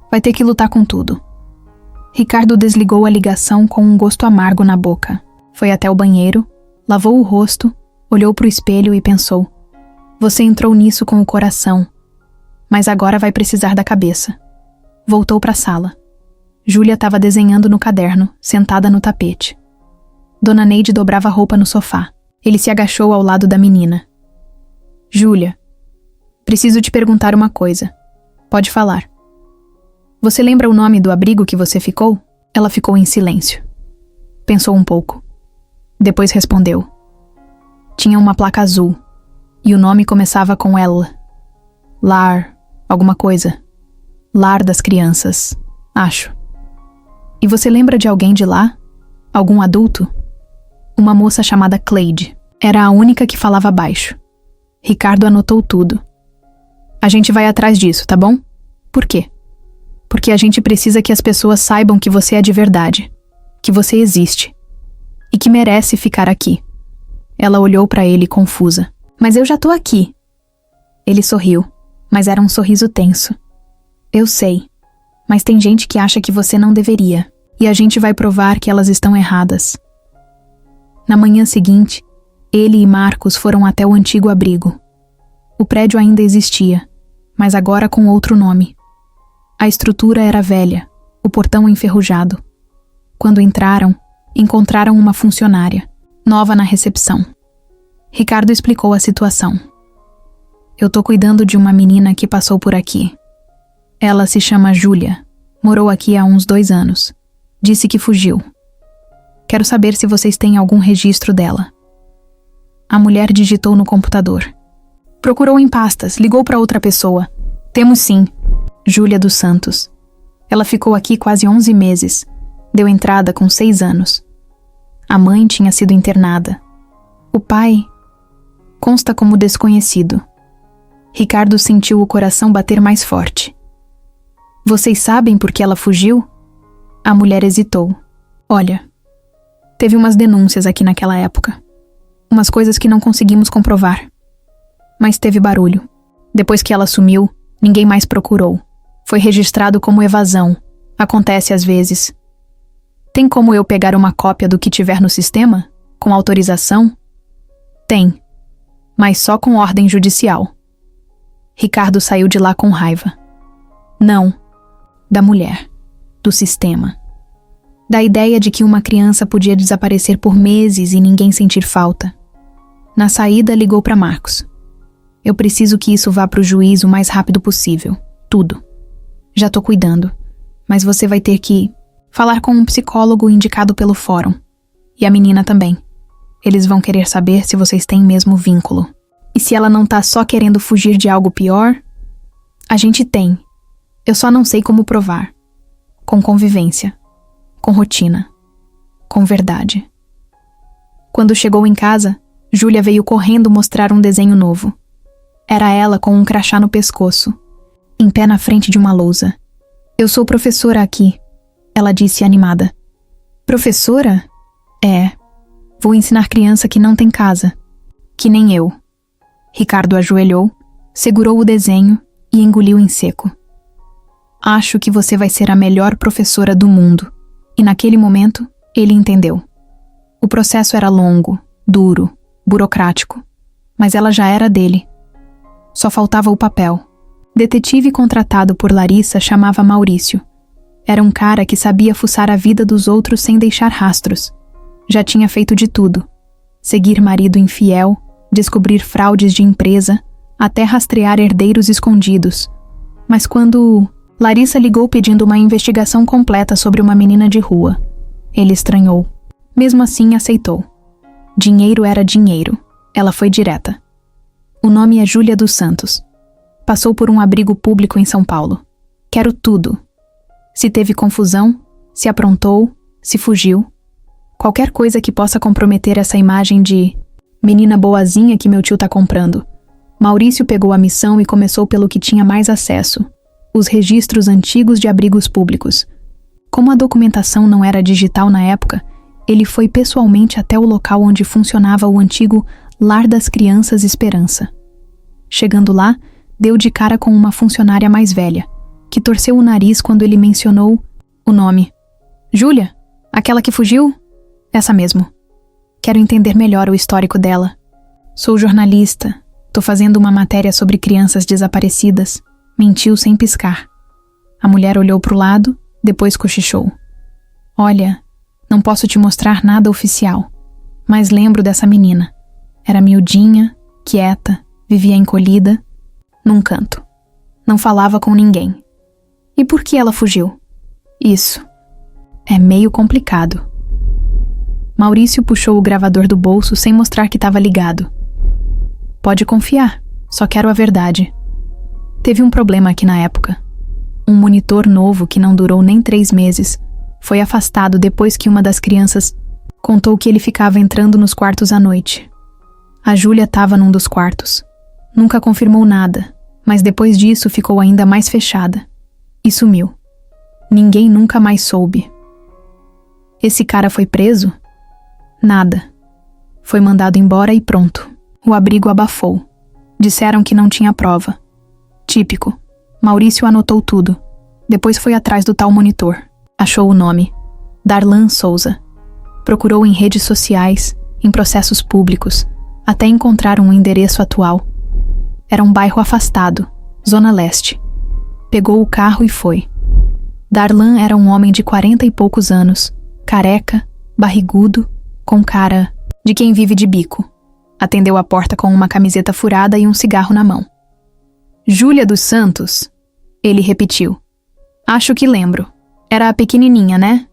Vai ter que lutar com tudo. Ricardo desligou a ligação com um gosto amargo na boca. Foi até o banheiro, lavou o rosto, olhou para o espelho e pensou: você entrou nisso com o coração, mas agora vai precisar da cabeça. Voltou para a sala. Júlia estava desenhando no caderno, sentada no tapete. Dona Neide dobrava a roupa no sofá. Ele se agachou ao lado da menina. Júlia, preciso te perguntar uma coisa. Pode falar. Você lembra o nome do abrigo que você ficou? Ela ficou em silêncio. Pensou um pouco. Depois respondeu. Tinha uma placa azul, e o nome começava com L. Lar, alguma coisa. Lar das crianças, acho. E você lembra de alguém de lá? Algum adulto? Uma moça chamada Cleide. Era a única que falava baixo. Ricardo anotou tudo. A gente vai atrás disso, tá bom? Por quê? Porque a gente precisa que as pessoas saibam que você é de verdade, que você existe, e que merece ficar aqui. Ela olhou para ele confusa. Mas eu já tô aqui. Ele sorriu, mas era um sorriso tenso. Eu sei, mas tem gente que acha que você não deveria, e a gente vai provar que elas estão erradas. Na manhã seguinte, ele e Marcos foram até o antigo abrigo. O prédio ainda existia, mas agora com outro nome. A estrutura era velha, o portão enferrujado. Quando entraram, encontraram uma funcionária, nova na recepção. Ricardo explicou a situação. Eu tô cuidando de uma menina que passou por aqui. Ela se chama Júlia, morou aqui há uns 2 anos. Disse que fugiu. Quero saber se vocês têm algum registro dela. A mulher digitou no computador. Procurou em pastas, ligou para outra pessoa. Temos sim. Júlia dos Santos. Ela ficou aqui quase 11 meses. Deu entrada com 6 anos. A mãe tinha sido internada. O pai consta como desconhecido. Ricardo sentiu o coração bater mais forte. Vocês sabem por que ela fugiu? A mulher hesitou. Olha, teve umas denúncias aqui naquela época. Umas coisas que não conseguimos comprovar. Mas teve barulho. Depois que ela sumiu, ninguém mais procurou. Foi registrado como evasão. Acontece às vezes. Tem como eu pegar uma cópia do que tiver no sistema? Com autorização? Tem. Mas só com ordem judicial. Ricardo saiu de lá com raiva. Não. Da mulher. Do sistema. Da ideia de que uma criança podia desaparecer por meses e ninguém sentir falta. Na saída, ligou para Marcos. Eu preciso que isso vá para o juiz o mais rápido possível. Tudo. Já tô cuidando. Mas você vai ter que falar com um psicólogo indicado pelo fórum. E a menina também. Eles vão querer saber se vocês têm mesmo vínculo. E se ela não tá só querendo fugir de algo pior? A gente tem. Eu só não sei como provar. Com convivência. Com rotina. Com verdade. Quando chegou em casa, Júlia veio correndo mostrar um desenho novo. Era ela com um crachá no pescoço, em pé na frente de uma lousa. Eu sou professora aqui, ela disse animada. Professora? É. Vou ensinar criança que não tem casa. Que nem eu. Ricardo ajoelhou, segurou o desenho e engoliu em seco. Acho que você vai ser a melhor professora do mundo. E naquele momento, ele entendeu. O processo era longo, duro, burocrático, mas ela já era dele. Só faltava o papel. Detetive contratado por Larissa chamava Maurício. Era um cara que sabia fuçar a vida dos outros sem deixar rastros. Já tinha feito de tudo. Seguir marido infiel, descobrir fraudes de empresa, até rastrear herdeiros escondidos. Mas quando Larissa ligou pedindo uma investigação completa sobre uma menina de rua, ele estranhou. Mesmo assim, aceitou. Dinheiro era dinheiro. Ela foi direta. O nome é Júlia dos Santos. Passou por um abrigo público em São Paulo. Quero tudo. Se teve confusão, se aprontou, se fugiu. Qualquer coisa que possa comprometer essa imagem de menina boazinha que meu tio tá comprando. Maurício pegou a missão e começou pelo que tinha mais acesso: os registros antigos de abrigos públicos. Como a documentação não era digital na época, ele foi pessoalmente até o local onde funcionava o antigo Lar das Crianças Esperança. Chegando lá, deu de cara com uma funcionária mais velha, que torceu o nariz quando ele mencionou o nome. Júlia? Aquela que fugiu? Essa mesmo. Quero entender melhor o histórico dela. Sou jornalista. Tô fazendo uma matéria sobre crianças desaparecidas. Mentiu sem piscar. A mulher olhou pro lado, depois cochichou. Olha, não posso te mostrar nada oficial, mas lembro dessa menina. Era miudinha, quieta, vivia encolhida, num canto. Não falava com ninguém. E por que ela fugiu? Isso. É meio complicado. Maurício puxou o gravador do bolso sem mostrar que estava ligado. Pode confiar, só quero a verdade. Teve um problema aqui na época. Um monitor novo que não durou nem 3 meses foi afastado depois que uma das crianças contou que ele ficava entrando nos quartos à noite. A Júlia estava num dos quartos. Nunca confirmou nada, mas depois disso ficou ainda mais fechada. E sumiu. Ninguém nunca mais soube. Esse cara foi preso? Nada. Foi mandado embora e pronto. O abrigo abafou. Disseram que não tinha prova. Típico. Maurício anotou tudo. Depois foi atrás do tal monitor. Achou o nome. Darlan Souza. Procurou em redes sociais, em processos públicos, até encontrar um endereço atual. Era um bairro afastado, Zona Leste. Pegou o carro e foi. Darlan era um homem de 40 e poucos anos, careca, barrigudo, com cara de quem vive de bico. Atendeu a porta com uma camiseta furada e um cigarro na mão. Júlia dos Santos? Ele repetiu. Acho que lembro. Era a pequenininha, né?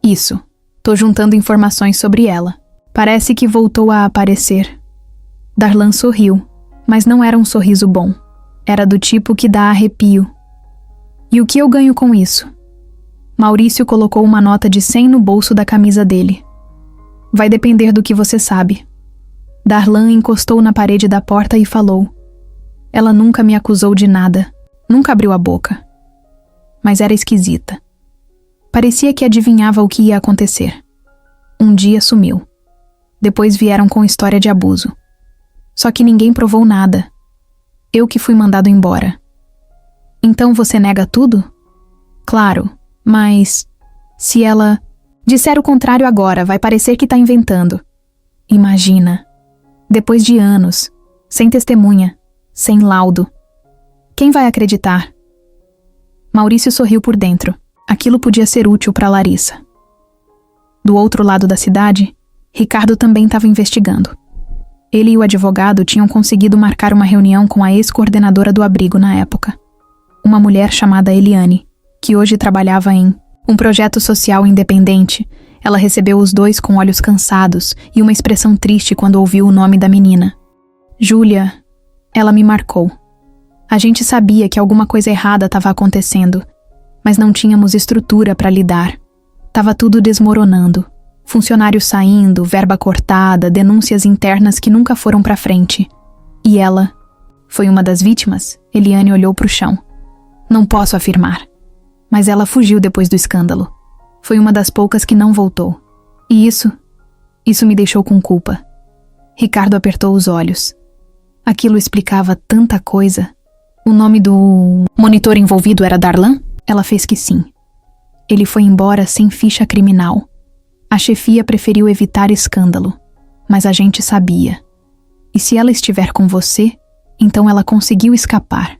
Isso. Tô juntando informações sobre ela. Parece que voltou a aparecer. Darlan sorriu, mas não era um sorriso bom. Era do tipo que dá arrepio. E o que eu ganho com isso? Maurício colocou uma nota de 100 no bolso da camisa dele. Vai depender do que você sabe. Darlan encostou na parede da porta e falou. Ela nunca me acusou de nada. Nunca abriu a boca. Mas era esquisita. Parecia que adivinhava o que ia acontecer. Um dia sumiu. Depois vieram com história de abuso. Só que ninguém provou nada. Eu que fui mandado embora. Então você nega tudo? Claro, mas se ela disser o contrário agora, vai parecer que tá inventando. Imagina. Depois de anos, sem testemunha, sem laudo. Quem vai acreditar? Maurício sorriu por dentro. Aquilo podia ser útil para Larissa. Do outro lado da cidade, Ricardo também estava investigando. Ele e o advogado tinham conseguido marcar uma reunião com a ex-coordenadora do abrigo na época. Uma mulher chamada Eliane, que hoje trabalhava em um projeto social independente. Ela recebeu os dois com olhos cansados e uma expressão triste quando ouviu o nome da menina. Júlia, ela me marcou. A gente sabia que alguma coisa errada estava acontecendo, mas não tínhamos estrutura para lidar. Tava tudo desmoronando. Funcionários saindo, verba cortada, denúncias internas que nunca foram para frente. E ela Foi uma das vítimas? Eliane olhou para o chão. Não posso afirmar. Mas ela fugiu depois do escândalo. Foi uma das poucas que não voltou. E isso me deixou com culpa. Ricardo apertou os olhos. Aquilo explicava tanta coisa. O nome do monitor envolvido era Darlan? Ela fez que sim. Ele foi embora sem ficha criminal. A chefia preferiu evitar escândalo. Mas a gente sabia. E se ela estiver com você, então ela conseguiu escapar.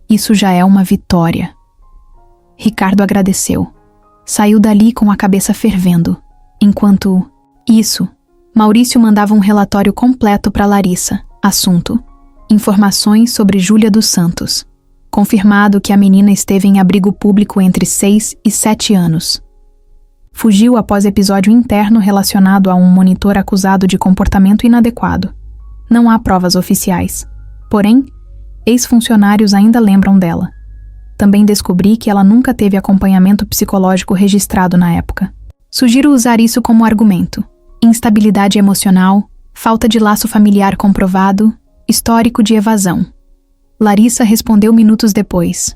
Isso já é uma vitória. Ricardo agradeceu. Saiu dali com a cabeça fervendo. Enquanto Maurício mandava um relatório completo para Larissa. Assunto: informações sobre Júlia dos Santos. Confirmado que a menina esteve em abrigo público entre 6 e 7 anos. Fugiu após episódio interno relacionado a um monitor acusado de comportamento inadequado. Não há provas oficiais. Porém, ex-funcionários ainda lembram dela. Também descobri que ela nunca teve acompanhamento psicológico registrado na época. Sugiro usar isso como argumento. Instabilidade emocional, falta de laço familiar comprovado, histórico de evasão. Larissa respondeu minutos depois.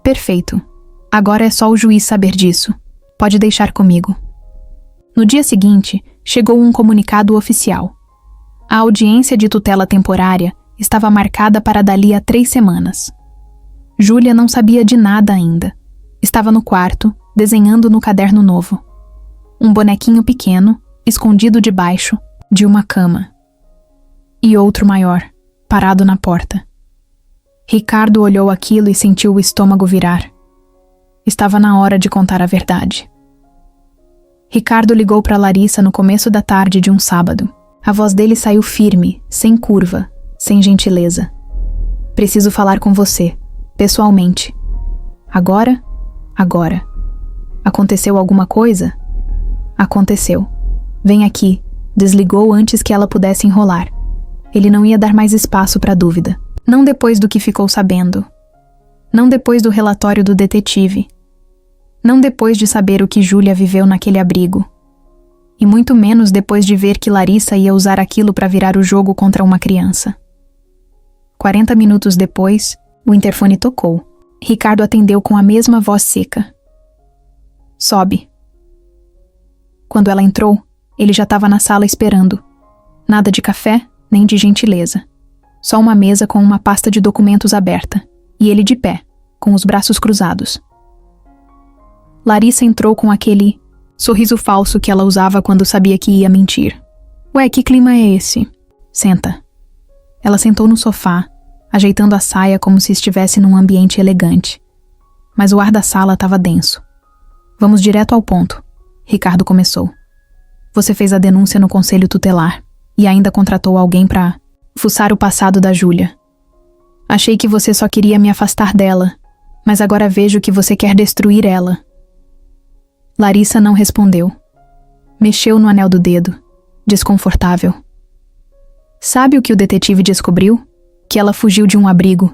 Perfeito. Agora é só o juiz saber disso. Pode deixar comigo. No dia seguinte, chegou um comunicado oficial. A audiência de tutela temporária estava marcada para dali a 3 semanas. Júlia não sabia de nada ainda. Estava no quarto, desenhando no caderno novo. Um bonequinho pequeno, escondido debaixo de uma cama. E outro maior, parado na porta. Ricardo olhou aquilo e sentiu o estômago virar. Estava na hora de contar a verdade. Ricardo ligou para Larissa no começo da tarde de um sábado. A voz dele saiu firme, sem curva, sem gentileza. Preciso falar com você, pessoalmente. Agora? Agora. Aconteceu alguma coisa? Aconteceu. Vem aqui. Desligou antes que ela pudesse enrolar. Ele não ia dar mais espaço para dúvida. Não depois do que ficou sabendo. Não depois do relatório do detetive. Não depois de saber o que Júlia viveu naquele abrigo. E muito menos depois de ver que Larissa ia usar aquilo para virar o jogo contra uma criança. 40 minutos depois, o interfone tocou. Ricardo atendeu com a mesma voz seca. Sobe. Quando ela entrou, ele já estava na sala esperando. Nada de café, nem de gentileza. Só uma mesa com uma pasta de documentos aberta. E ele de pé, com os braços cruzados. Larissa entrou com aquele sorriso falso que ela usava quando sabia que ia mentir. Ué, que clima é esse? Senta. Ela sentou no sofá, ajeitando a saia como se estivesse num ambiente elegante. Mas o ar da sala estava denso. Vamos direto ao ponto. Ricardo começou. Você fez a denúncia no conselho tutelar e ainda contratou alguém para fuçar o passado da Júlia. Achei que você só queria me afastar dela, mas agora vejo que você quer destruir ela. Larissa não respondeu. Mexeu no anel do dedo, desconfortável. Sabe o que o detetive descobriu? Que ela fugiu de um abrigo,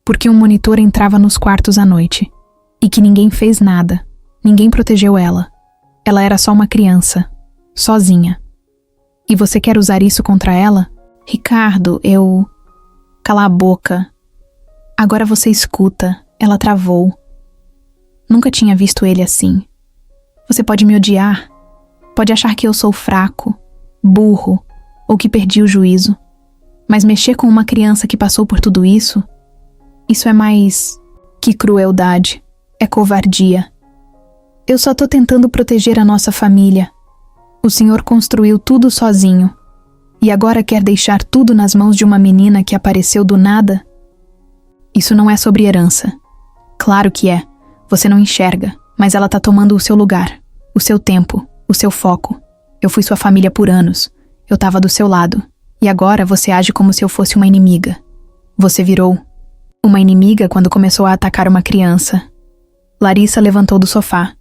porque um monitor entrava nos quartos à noite, e que ninguém fez nada, ninguém protegeu ela. Ela era só uma criança, sozinha. E você quer usar isso contra ela? Ricardo, Cala a boca. Agora você escuta, ela travou. Nunca tinha visto ele assim. Você pode me odiar, pode achar que eu sou fraco, burro, ou que perdi o juízo. Mas mexer com uma criança que passou por tudo isso é mais que crueldade, é covardia. Eu só tô tentando proteger a nossa família. O senhor construiu tudo sozinho. E agora quer deixar tudo nas mãos de uma menina que apareceu do nada? Isso não é sobre herança. Claro que é. Você não enxerga, mas ela tá tomando o seu lugar, o seu tempo, o seu foco. Eu fui sua família por anos. Eu tava do seu lado. E agora você age como se eu fosse uma inimiga. Você virou uma inimiga quando começou a atacar uma criança. Larissa levantou do sofá.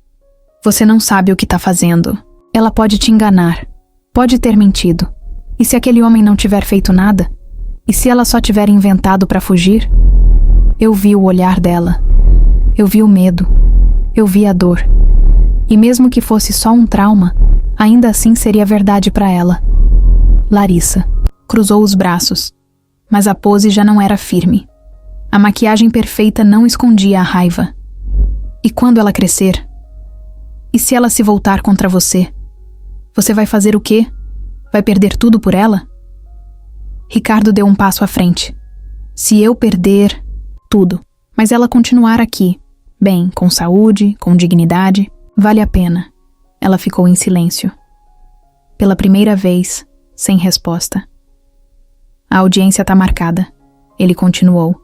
Você não sabe o que tá fazendo. Ela pode te enganar. Pode ter mentido. E se aquele homem não tiver feito nada? E se ela só tiver inventado para fugir? Eu vi o olhar dela. Eu vi o medo. Eu vi a dor. E mesmo que fosse só um trauma, ainda assim seria verdade para ela. Larissa cruzou os braços. mas a pose já não era firme. A maquiagem perfeita não escondia a raiva. E quando ela crescer? E se ela se voltar contra você? Você vai fazer o quê? Vai perder tudo por ela? Ricardo deu um passo à frente. Se eu perder tudo, mas ela continuar aqui, bem, com saúde, com dignidade, vale a pena. Ela ficou em silêncio. Pela primeira vez, sem resposta. A audiência tá marcada. Ele continuou.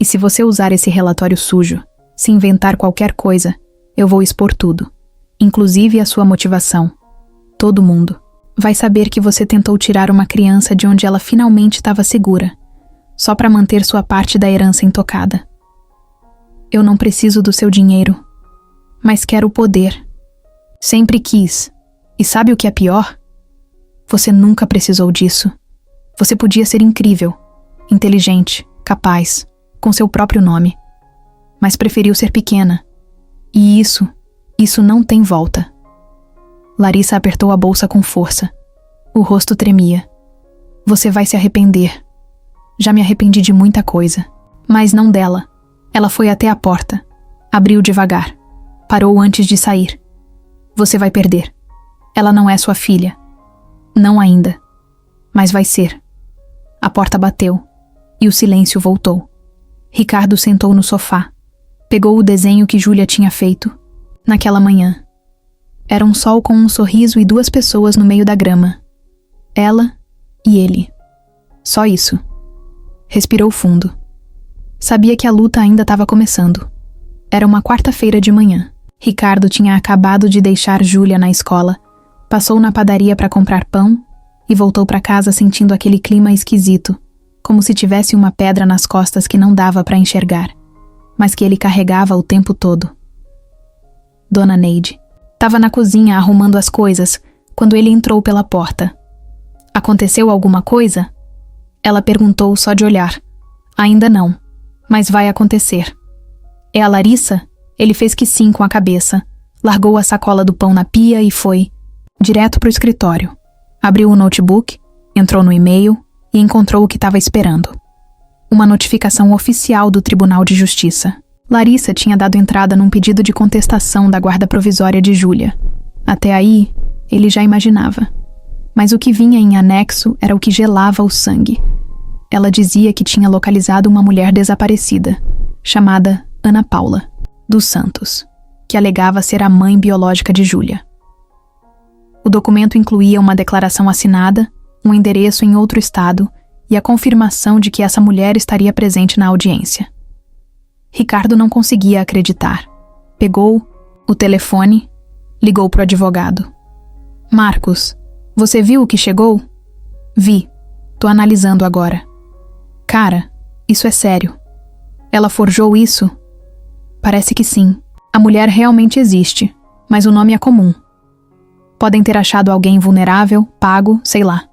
E se você usar esse relatório sujo, se inventar qualquer coisa, eu vou expor tudo, inclusive a sua motivação. Todo mundo vai saber que você tentou tirar uma criança de onde ela finalmente estava segura, só para manter sua parte da herança intocada. Eu não preciso do seu dinheiro, mas quero o poder. Sempre quis. E sabe o que é pior? Você nunca precisou disso. Você podia ser incrível, inteligente, capaz, com seu próprio nome. Mas preferiu ser pequena. E isso não tem volta. Larissa apertou a bolsa com força. O rosto tremia. Você vai se arrepender. Já me arrependi de muita coisa. Mas não dela. Ela foi até a porta. Abriu devagar. Parou antes de sair. Você vai perder. Ela não é sua filha. Não ainda. Mas vai ser. A porta bateu. E o silêncio voltou. Ricardo sentou no sofá. Pegou o desenho que Júlia tinha feito. Naquela manhã. Era um sol com um sorriso e 2 pessoas no meio da grama. Ela e ele. Só isso. Respirou fundo. Sabia que a luta ainda estava começando. Era uma quarta-feira de manhã. Ricardo tinha acabado de deixar Júlia na escola, passou na padaria para comprar pão e voltou para casa sentindo aquele clima esquisito, como se tivesse uma pedra nas costas que não dava para enxergar, mas que ele carregava o tempo todo. Dona Neide estava na cozinha arrumando as coisas quando ele entrou pela porta. Aconteceu alguma coisa? Ela perguntou só de olhar. Ainda não, mas vai acontecer. É a Larissa? Ele fez que sim com a cabeça, largou a sacola do pão na pia e foi direto pro escritório. Abriu o notebook, entrou no e-mail e encontrou o que estava esperando. Uma notificação oficial do Tribunal de Justiça. Larissa tinha dado entrada num pedido de contestação da guarda provisória de Júlia. Até aí, ele já imaginava. Mas o que vinha em anexo era o que gelava o sangue. Ela dizia que tinha localizado uma mulher desaparecida, chamada Ana Paula dos Santos, que alegava ser a mãe biológica de Júlia. O documento incluía uma declaração assinada, um endereço em outro estado e a confirmação de que essa mulher estaria presente na audiência. Ricardo não conseguia acreditar. Pegou o telefone, ligou para o advogado. Marcos, você viu o que chegou? Vi. Tô analisando agora. Cara, isso é sério. Ela forjou isso? Parece que sim. A mulher realmente existe, mas o nome é comum. Podem ter achado alguém vulnerável, pago, sei lá.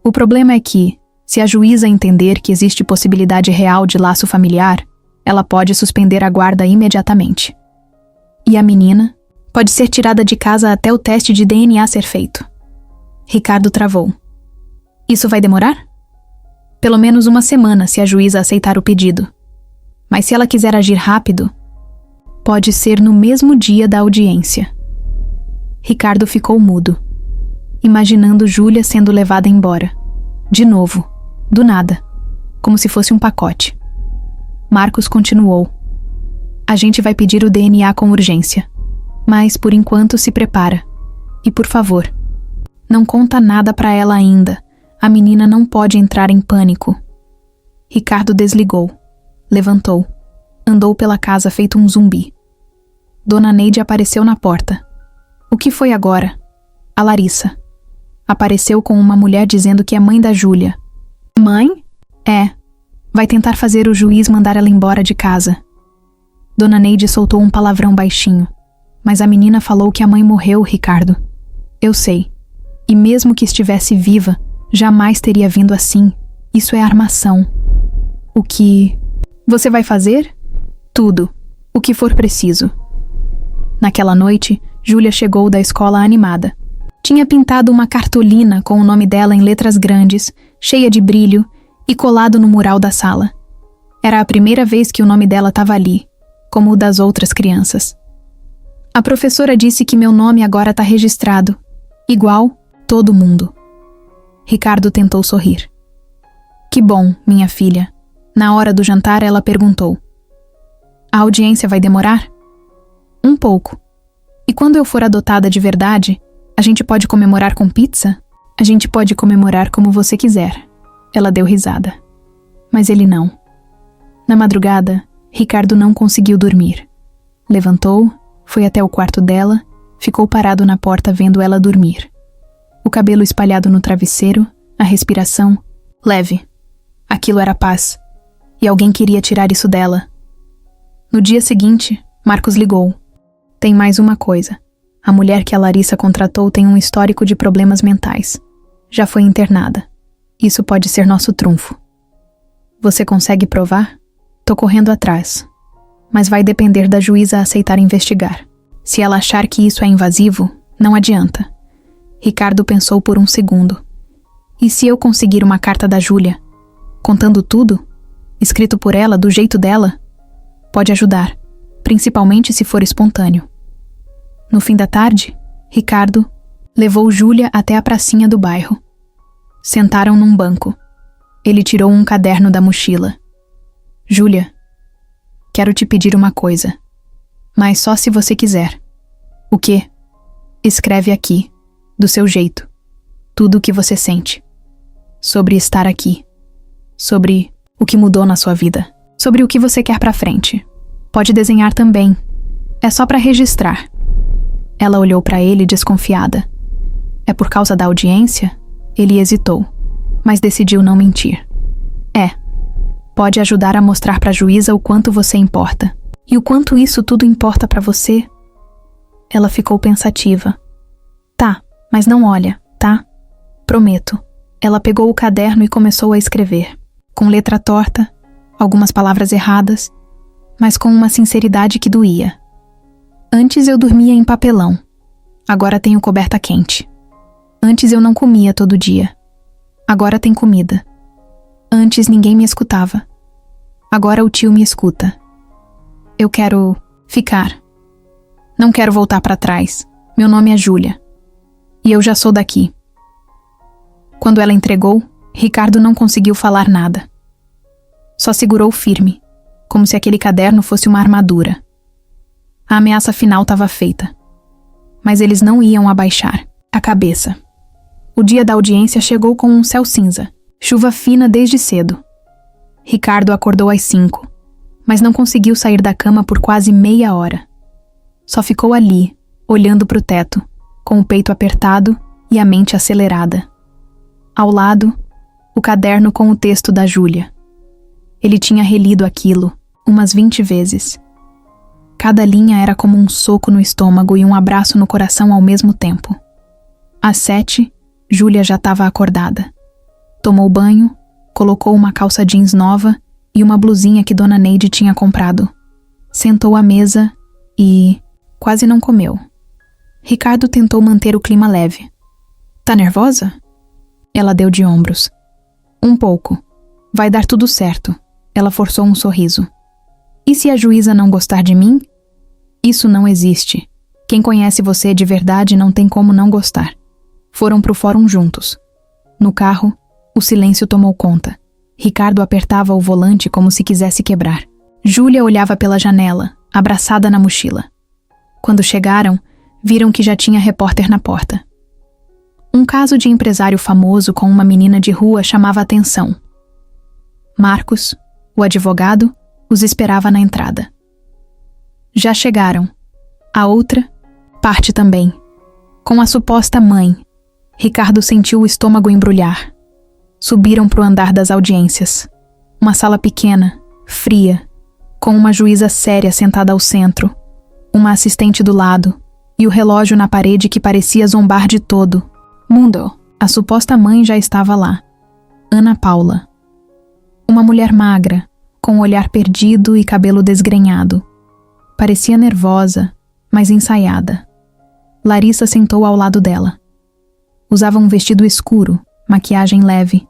O problema é que, se a juíza entender que existe possibilidade real de laço familiar, ela pode suspender a guarda imediatamente. E a menina pode ser tirada de casa até o teste de DNA ser feito. Ricardo travou. Isso vai demorar? Pelo menos 1 semana se a juíza aceitar o pedido. Mas se ela quiser agir rápido, pode ser no mesmo dia da audiência. Ricardo ficou mudo, imaginando Júlia sendo levada embora. De novo, do nada, como se fosse um pacote. Marcos continuou. A gente vai pedir o DNA com urgência, mas por enquanto se prepara. E por favor, não conta nada pra ela ainda. A menina não pode entrar em pânico. Ricardo desligou, levantou, andou pela casa feito um zumbi. Dona Neide apareceu na porta. O que foi agora? A Larissa. Apareceu com uma mulher dizendo que é mãe da Júlia. Mãe? É. Vai tentar fazer o juiz mandar ela embora de casa. Dona Neide soltou um palavrão baixinho. Mas a menina falou que a mãe morreu, Ricardo. Eu sei. E mesmo que estivesse viva, jamais teria vindo assim. Isso é armação. O que você vai fazer? Tudo. O que for preciso. Naquela noite, Júlia chegou da escola animada. Tinha pintado uma cartolina com o nome dela em letras grandes, cheia de brilho, e colado no mural da sala. Era a primeira vez que o nome dela estava ali, como o das outras crianças. A professora disse que meu nome agora está registrado, igual todo mundo. Ricardo tentou sorrir. Que bom, minha filha. Na hora do jantar, ela perguntou. A audiência vai demorar? Um pouco. E quando eu for adotada de verdade, a gente pode comemorar com pizza? A gente pode comemorar como você quiser. Ela deu risada. Mas ele não. Na madrugada, Ricardo não conseguiu dormir. Levantou, foi até o quarto dela, ficou parado na porta vendo ela dormir. O cabelo espalhado no travesseiro, a respiração leve. Aquilo era paz. E alguém queria tirar isso dela. No dia seguinte, Marcos ligou. Tem mais uma coisa. A mulher que a Larissa contratou tem um histórico de problemas mentais. Já foi internada. Isso pode ser nosso trunfo. Você consegue provar? Tô correndo atrás. Mas vai depender da juíza aceitar investigar. Se ela achar que isso é invasivo, não adianta. Ricardo pensou por um segundo. E se eu conseguir uma carta da Júlia, contando tudo, escrito por ela, do jeito dela? Pode ajudar, principalmente se for espontâneo. No fim da tarde, Ricardo levou Júlia até a pracinha do bairro. Sentaram num banco. Ele tirou um caderno da mochila. Júlia, quero te pedir uma coisa, mas só se você quiser. O quê? Escreve aqui, do seu jeito, tudo o que você sente. Sobre estar aqui. Sobre o que mudou na sua vida. Sobre o que você quer pra frente. Pode desenhar também. É só pra registrar. Ela olhou pra ele desconfiada. É por causa da audiência? Ele hesitou, mas decidiu não mentir. É. Pode ajudar a mostrar pra juíza o quanto você importa. E o quanto isso tudo importa pra você? Ela ficou pensativa. Tá, mas não olha, tá? Prometo. Ela pegou o caderno e começou a escrever. Com letra torta, algumas palavras erradas, mas com uma sinceridade que doía. Antes eu dormia em papelão. Agora tenho coberta quente. Antes eu não comia todo dia. Agora tem comida. Antes ninguém me escutava. Agora o tio me escuta. Eu quero ficar. Não quero voltar para trás. Meu nome é Júlia. E eu já sou daqui. Quando ela entregou, Ricardo não conseguiu falar nada. Só segurou firme, como se aquele caderno fosse uma armadura. A ameaça final estava feita. Mas eles não iam abaixar a cabeça. O dia da audiência chegou com um céu cinza, chuva fina desde cedo. Ricardo acordou às 5, mas não conseguiu sair da cama por quase meia hora. Só ficou ali, olhando para o teto, com o peito apertado e a mente acelerada. Ao lado, o caderno com o texto da Júlia. Ele tinha relido aquilo umas 20 vezes. Cada linha era como um soco no estômago e um abraço no coração ao mesmo tempo. Às 7, Júlia já estava acordada. Tomou banho, colocou uma calça jeans nova e uma blusinha que Dona Neide tinha comprado. Sentou à mesa e quase não comeu. Ricardo tentou manter o clima leve. Tá nervosa? Ela deu de ombros. Um pouco. Vai dar tudo certo. Ela forçou um sorriso. E se a juíza não gostar de mim? Isso não existe. Quem conhece você de verdade não tem como não gostar. Foram pro fórum juntos. No carro, o silêncio tomou conta. Ricardo apertava o volante como se quisesse quebrar. Júlia olhava pela janela, abraçada na mochila. Quando chegaram, viram que já tinha repórter na porta. Um caso de empresário famoso com uma menina de rua chamava a atenção. Marcos, o advogado, os esperava na entrada. Já chegaram. A outra parte também. Com a suposta mãe, Ricardo sentiu o estômago embrulhar. Subiram para o andar das audiências. Uma sala pequena, fria, com uma juíza séria sentada ao centro, uma assistente do lado e o relógio na parede que parecia zombar de todo. Mundo, a suposta mãe já estava lá. Ana Paula. Uma mulher magra, com o olhar perdido e cabelo desgrenhado. Parecia nervosa, mas ensaiada. Larissa sentou ao lado dela. Usava um vestido escuro, maquiagem leve,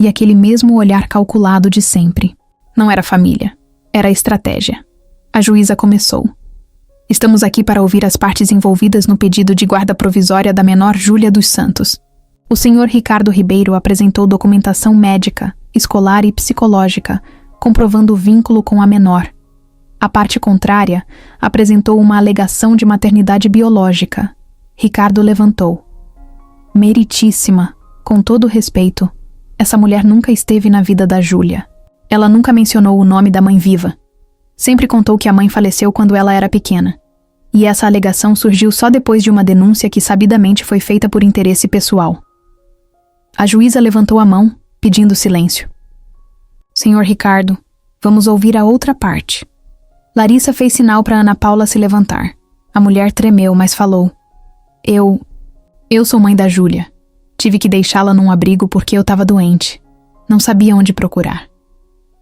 e aquele mesmo olhar calculado de sempre. Não era família, era estratégia. A juíza começou. Estamos aqui para ouvir as partes envolvidas no pedido de guarda provisória da menor Júlia dos Santos. O senhor Ricardo Ribeiro apresentou documentação médica, escolar e psicológica, comprovando o vínculo com a menor. A parte contrária apresentou uma alegação de maternidade biológica. Ricardo levantou. Meritíssima, com todo respeito, essa mulher nunca esteve na vida da Júlia. Ela nunca mencionou o nome da mãe viva. Sempre contou que a mãe faleceu quando ela era pequena. E essa alegação surgiu só depois de uma denúncia que sabidamente foi feita por interesse pessoal. A juíza levantou a mão, pedindo silêncio. Senhor Ricardo, vamos ouvir a outra parte. Larissa fez sinal para Ana Paula se levantar. A mulher tremeu, mas falou. Eu sou mãe da Júlia. Tive que deixá-la num abrigo porque eu estava doente. Não sabia onde procurar.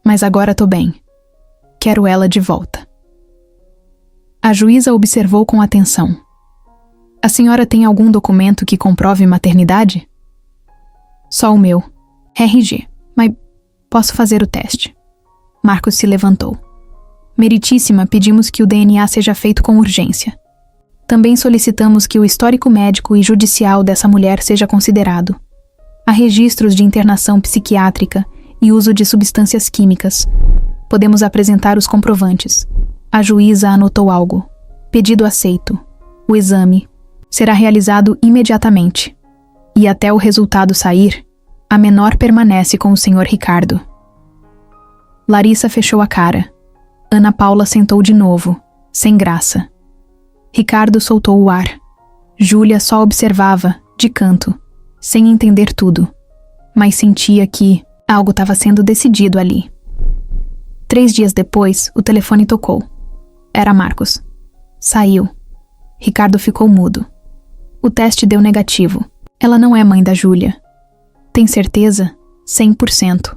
Mas agora tô bem. Quero ela de volta. A juíza observou com atenção. A senhora tem algum documento que comprove maternidade? Só o meu. RG. Mas posso fazer o teste. Marcos se levantou. Meritíssima, pedimos que o DNA seja feito com urgência. Também solicitamos que o histórico médico e judicial dessa mulher seja considerado. Há registros de internação psiquiátrica e uso de substâncias químicas. Podemos apresentar os comprovantes. A juíza anotou algo. Pedido aceito. O exame será realizado imediatamente. E até o resultado sair, a menor permanece com o senhor Ricardo. Larissa fechou a cara. Ana Paula sentou de novo, sem graça. Ricardo soltou o ar. Júlia só observava, de canto, sem entender tudo. Mas sentia que algo estava sendo decidido ali. 3 dias depois, o telefone tocou. Era Marcos. Saiu. Ricardo ficou mudo. O teste deu negativo. Ela não é mãe da Júlia. Tem certeza? 100%.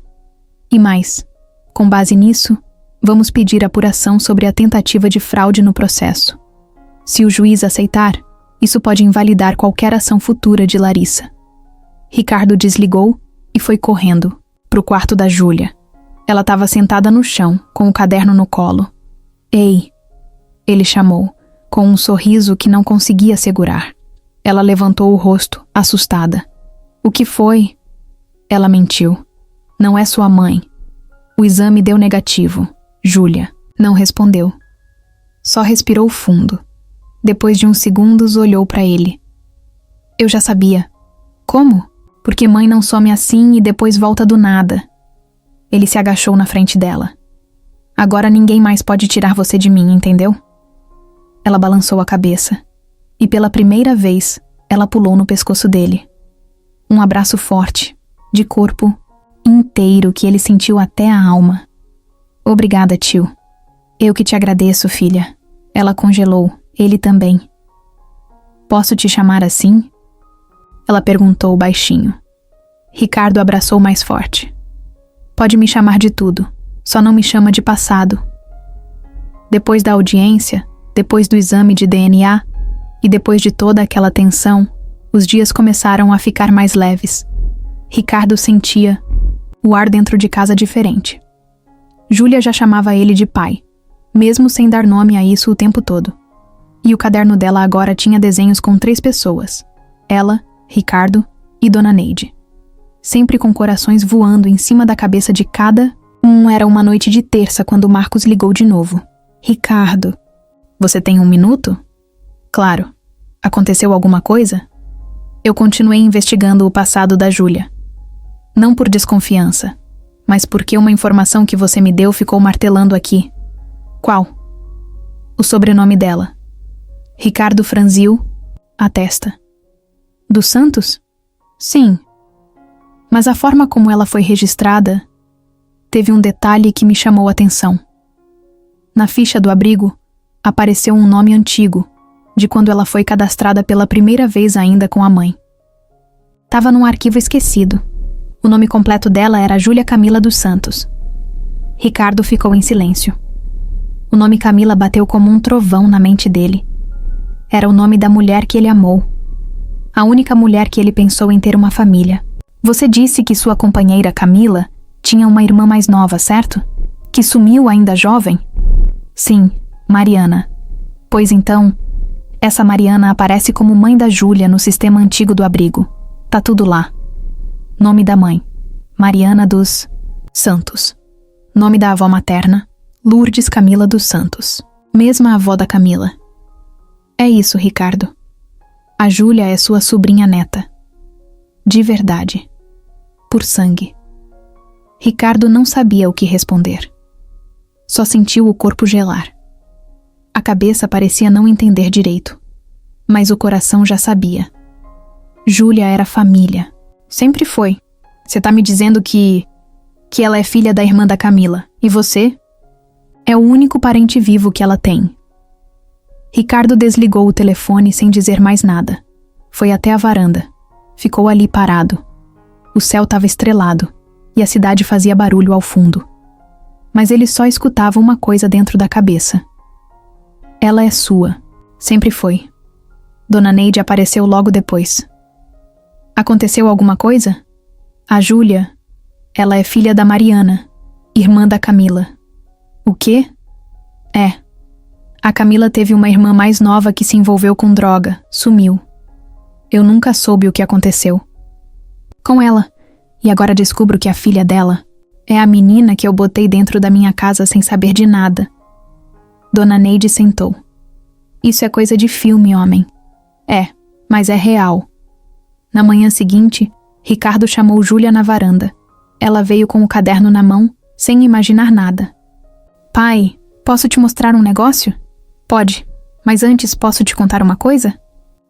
E mais, com base nisso, vamos pedir apuração sobre a tentativa de fraude no processo. Se o juiz aceitar, isso pode invalidar qualquer ação futura de Larissa. Ricardo desligou e foi correndo para o quarto da Júlia. Ela estava sentada no chão, com o caderno no colo. Ei! Ele chamou, com um sorriso que não conseguia segurar. Ela levantou o rosto, assustada. O que foi? Ela mentiu. Não é sua mãe. O exame deu negativo. Júlia não respondeu. Só respirou fundo. Depois de uns segundos, olhou para ele. Eu já sabia. Como? Porque mãe não some assim e depois volta do nada. Ele se agachou na frente dela. Agora ninguém mais pode tirar você de mim, entendeu? Ela balançou a cabeça. E pela primeira vez, ela pulou no pescoço dele. Um abraço forte, de corpo inteiro que ele sentiu até a alma. Obrigada, tio. Eu que te agradeço, filha. Ela congelou, ele também. Posso te chamar assim? Ela perguntou baixinho. Ricardo abraçou mais forte. Pode me chamar de tudo, só não me chama de passado. Depois da audiência, depois do exame de DNA e depois de toda aquela tensão, os dias começaram a ficar mais leves. Ricardo sentia o ar dentro de casa diferente. Júlia já chamava ele de pai, mesmo sem dar nome a isso o tempo todo. E o caderno dela agora tinha desenhos com 3 pessoas. Ela, Ricardo e Dona Neide. Sempre com corações voando em cima da cabeça de cada um. Era uma noite de terça quando Marcos ligou de novo. Ricardo. Você tem 1 minuto? Claro. Aconteceu alguma coisa? Eu continuei investigando o passado da Júlia. Não por desconfiança, mas porque uma informação que você me deu ficou martelando aqui. Qual? O sobrenome dela. Ricardo franziu a testa. Dos Santos? Sim. Mas a forma como ela foi registrada teve um detalhe que me chamou a atenção. Na ficha do abrigo, apareceu um nome antigo, de quando ela foi cadastrada pela primeira vez ainda com a mãe. Tava num arquivo esquecido. O nome completo dela era Júlia Camila dos Santos. Ricardo ficou em silêncio. O nome Camila bateu como um trovão na mente dele. Era o nome da mulher que ele amou. A única mulher que ele pensou em ter uma família. Você disse que sua companheira Camila tinha uma irmã mais nova, certo? Que sumiu ainda jovem? Sim, Mariana. Pois então, essa Mariana aparece como mãe da Júlia no sistema antigo do abrigo. Tá tudo lá. Nome da mãe: Mariana dos Santos. Nome da avó materna: Lourdes Camila dos Santos. Mesma avó da Camila. É isso, Ricardo. A Júlia é sua sobrinha neta. De verdade. Por sangue. Ricardo não sabia o que responder. Só sentiu o corpo gelar. A cabeça parecia não entender direito, mas o coração já sabia. Júlia era família. Sempre foi. Você tá me dizendo que ela é filha da irmã da Camila. E você? É o único parente vivo que ela tem. Ricardo desligou o telefone sem dizer mais nada. Foi até a varanda. Ficou ali parado. O céu estava estrelado e a cidade fazia barulho ao fundo. Mas ele só escutava uma coisa dentro da cabeça. Ela é sua. Sempre foi. Dona Neide apareceu logo depois. Aconteceu alguma coisa? A Júlia, ela é filha da Mariana, irmã da Camila. O quê? É. A Camila teve uma irmã mais nova que se envolveu com droga, sumiu. Eu nunca soube o que aconteceu com ela, e agora descubro que a filha dela é a menina que eu botei dentro da minha casa sem saber de nada. Dona Neide sentou. Isso é coisa de filme, homem. É, mas é real. Na manhã seguinte, Ricardo chamou Júlia na varanda. Ela veio com o caderno na mão, sem imaginar nada. Pai, posso te mostrar um negócio? Pode, mas antes posso te contar uma coisa?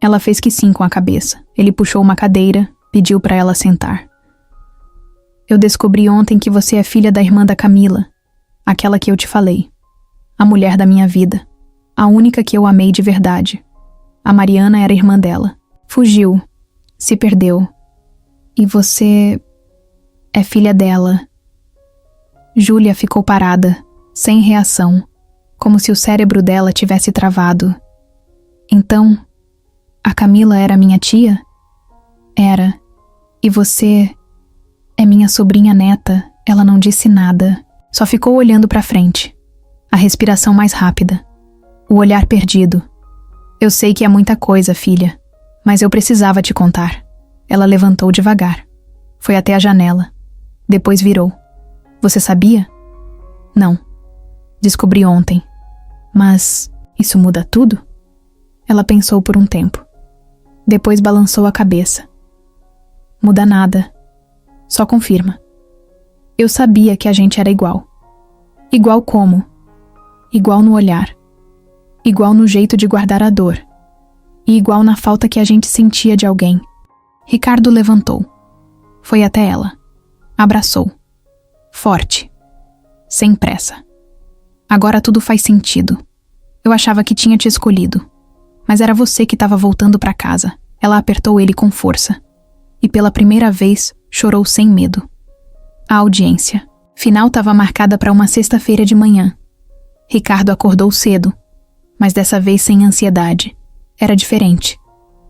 Ela fez que sim com a cabeça. Ele puxou uma cadeira, pediu para ela sentar. Eu descobri ontem que você é filha da irmã da Camila, aquela que eu te falei. A mulher da minha vida. A única que eu amei de verdade. A Mariana era irmã dela. Fugiu. Se perdeu. E você é filha dela. Júlia ficou parada, sem reação, como se o cérebro dela tivesse travado. Então, a Camila era minha tia? Era. E você é minha sobrinha neta. Ela não disse nada, só ficou olhando pra frente. A respiração mais rápida. O olhar perdido. Eu sei que é muita coisa, filha, mas eu precisava te contar. Ela levantou devagar. Foi até a janela. Depois virou. Você sabia? Não. Descobri ontem. Mas isso muda tudo? Ela pensou por um tempo. Depois balançou a cabeça. Muda nada. Só confirma. Eu sabia que a gente era igual. Igual como? Igual no olhar. Igual no jeito de guardar a dor. E igual na falta que a gente sentia de alguém. Ricardo levantou. Foi até ela. Abraçou. Forte. Sem pressa. Agora tudo faz sentido. Eu achava que tinha te escolhido. Mas era você que estava voltando para casa. Ela apertou ele com força. E pela primeira vez, chorou sem medo. A audiência final estava marcada para uma sexta-feira de manhã. Ricardo acordou cedo, mas dessa vez sem ansiedade. Era diferente.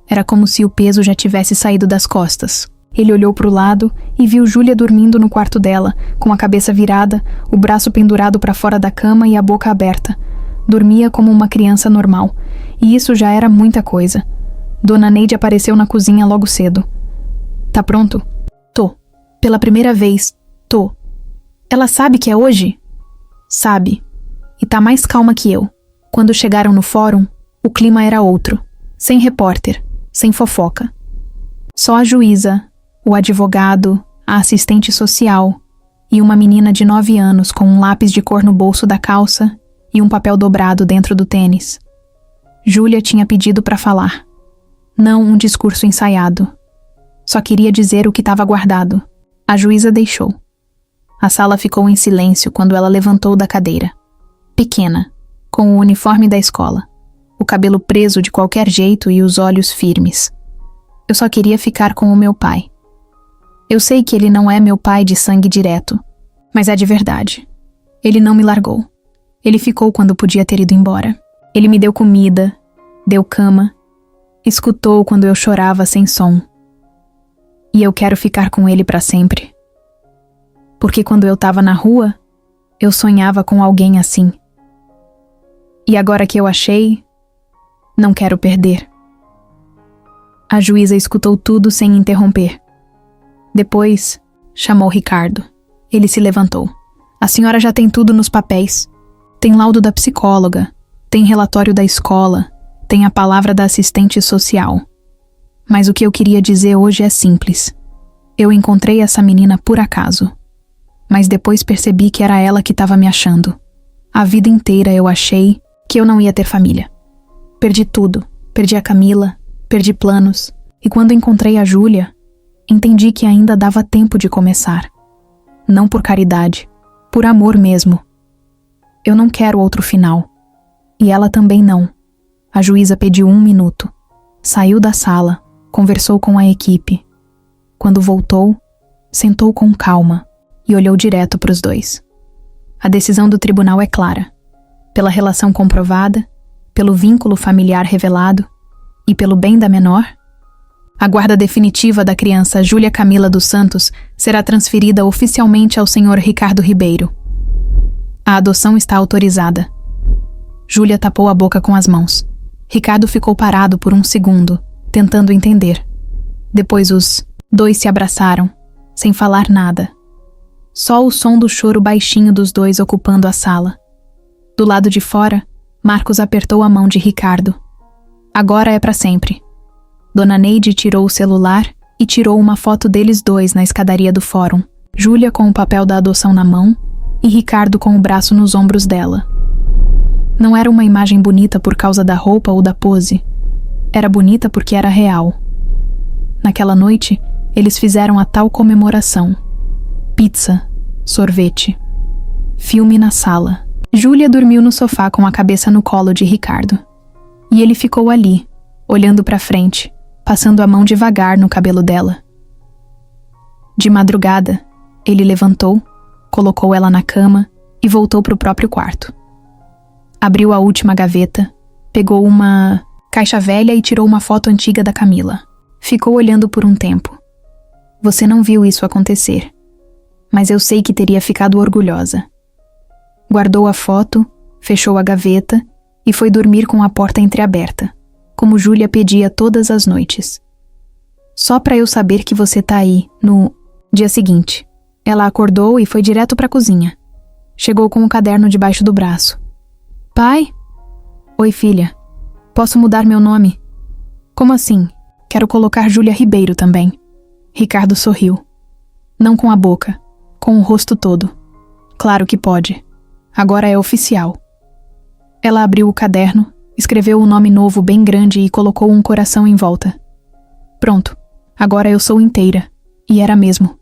Era como se o peso já tivesse saído das costas. Ele olhou para o lado e viu Júlia dormindo no quarto dela, com a cabeça virada, o braço pendurado para fora da cama e a boca aberta. Dormia como uma criança normal, e isso já era muita coisa. Dona Neide apareceu na cozinha logo cedo. Tá pronto? Tô. Pela primeira vez, tô. Ela sabe que é hoje? Sabe. E tá mais calma que eu. Quando chegaram no fórum, o clima era outro. Sem repórter, sem fofoca. Só a juíza, o advogado, a assistente social e uma menina de 9 anos com um lápis de cor no bolso da calça e um papel dobrado dentro do tênis. Júlia tinha pedido para falar. Não um discurso ensaiado. Só queria dizer o que estava guardado. A juíza deixou. A sala ficou em silêncio quando ela levantou da cadeira. Pequena, com o uniforme da escola, o cabelo preso de qualquer jeito e os olhos firmes. Eu só queria ficar com o meu pai. Eu sei que ele não é meu pai de sangue direto, mas é de verdade. Ele não me largou. Ele ficou quando podia ter ido embora. Ele me deu comida, deu cama, escutou quando eu chorava sem som. E eu quero ficar com ele para sempre. Porque quando eu tava na rua, eu sonhava com alguém assim. E agora que eu achei, não quero perder. A juíza escutou tudo sem interromper. Depois, chamou Ricardo. Ele se levantou. A senhora já tem tudo nos papéis. Tem laudo da psicóloga, tem relatório da escola, tem a palavra da assistente social. Mas o que eu queria dizer hoje é simples. Eu encontrei essa menina por acaso. Mas depois percebi que era ela que estava me achando. A vida inteira eu achei que eu não ia ter família. Perdi tudo. Perdi a Camila, perdi planos. E quando encontrei a Júlia, entendi que ainda dava tempo de começar. Não por caridade, por amor mesmo. Eu não quero outro final. E ela também não. A juíza pediu 1 minuto. Saiu da sala, conversou com a equipe. Quando voltou, sentou com calma e olhou direto para os dois. A decisão do tribunal é clara. Pela relação comprovada, pelo vínculo familiar revelado e pelo bem da menor, a guarda definitiva da criança Júlia Camila dos Santos será transferida oficialmente ao senhor Ricardo Ribeiro. A adoção está autorizada. Júlia tapou a boca com as mãos. Ricardo ficou parado por 1 segundo, tentando entender. Depois os dois se abraçaram, sem falar nada. Só o som do choro baixinho dos dois ocupando a sala. Do lado de fora, Marcos apertou a mão de Ricardo. Agora é para sempre. Dona Neide tirou o celular e tirou uma foto deles dois na escadaria do fórum. Júlia com o papel da adoção na mão e Ricardo com o braço nos ombros dela. Não era uma imagem bonita por causa da roupa ou da pose. Era bonita porque era real. Naquela noite, eles fizeram a tal comemoração. Pizza, sorvete, filme na sala. Júlia dormiu no sofá com a cabeça no colo de Ricardo. E ele ficou ali, olhando para frente, passando a mão devagar no cabelo dela. De madrugada, ele levantou, colocou ela na cama e voltou para o próprio quarto. Abriu a última gaveta, pegou uma caixa velha e tirou uma foto antiga da Camila. Ficou olhando por um tempo. Você não viu isso acontecer, mas eu sei que teria ficado orgulhosa. Guardou a foto, fechou a gaveta e foi dormir com a porta entreaberta, como Júlia pedia todas as noites. Só para eu saber que você tá aí, no dia seguinte. Ela acordou e foi direto para a cozinha. Chegou com o caderno debaixo do braço. Pai? Oi, filha. Posso mudar meu nome? Como assim? Quero colocar Júlia Ribeiro também. Ricardo sorriu. Não com a boca, com o rosto todo. Claro que pode. Agora é oficial. Ela abriu o caderno, escreveu o nome novo bem grande e colocou um coração em volta. Pronto. Agora eu sou inteira. E era mesmo.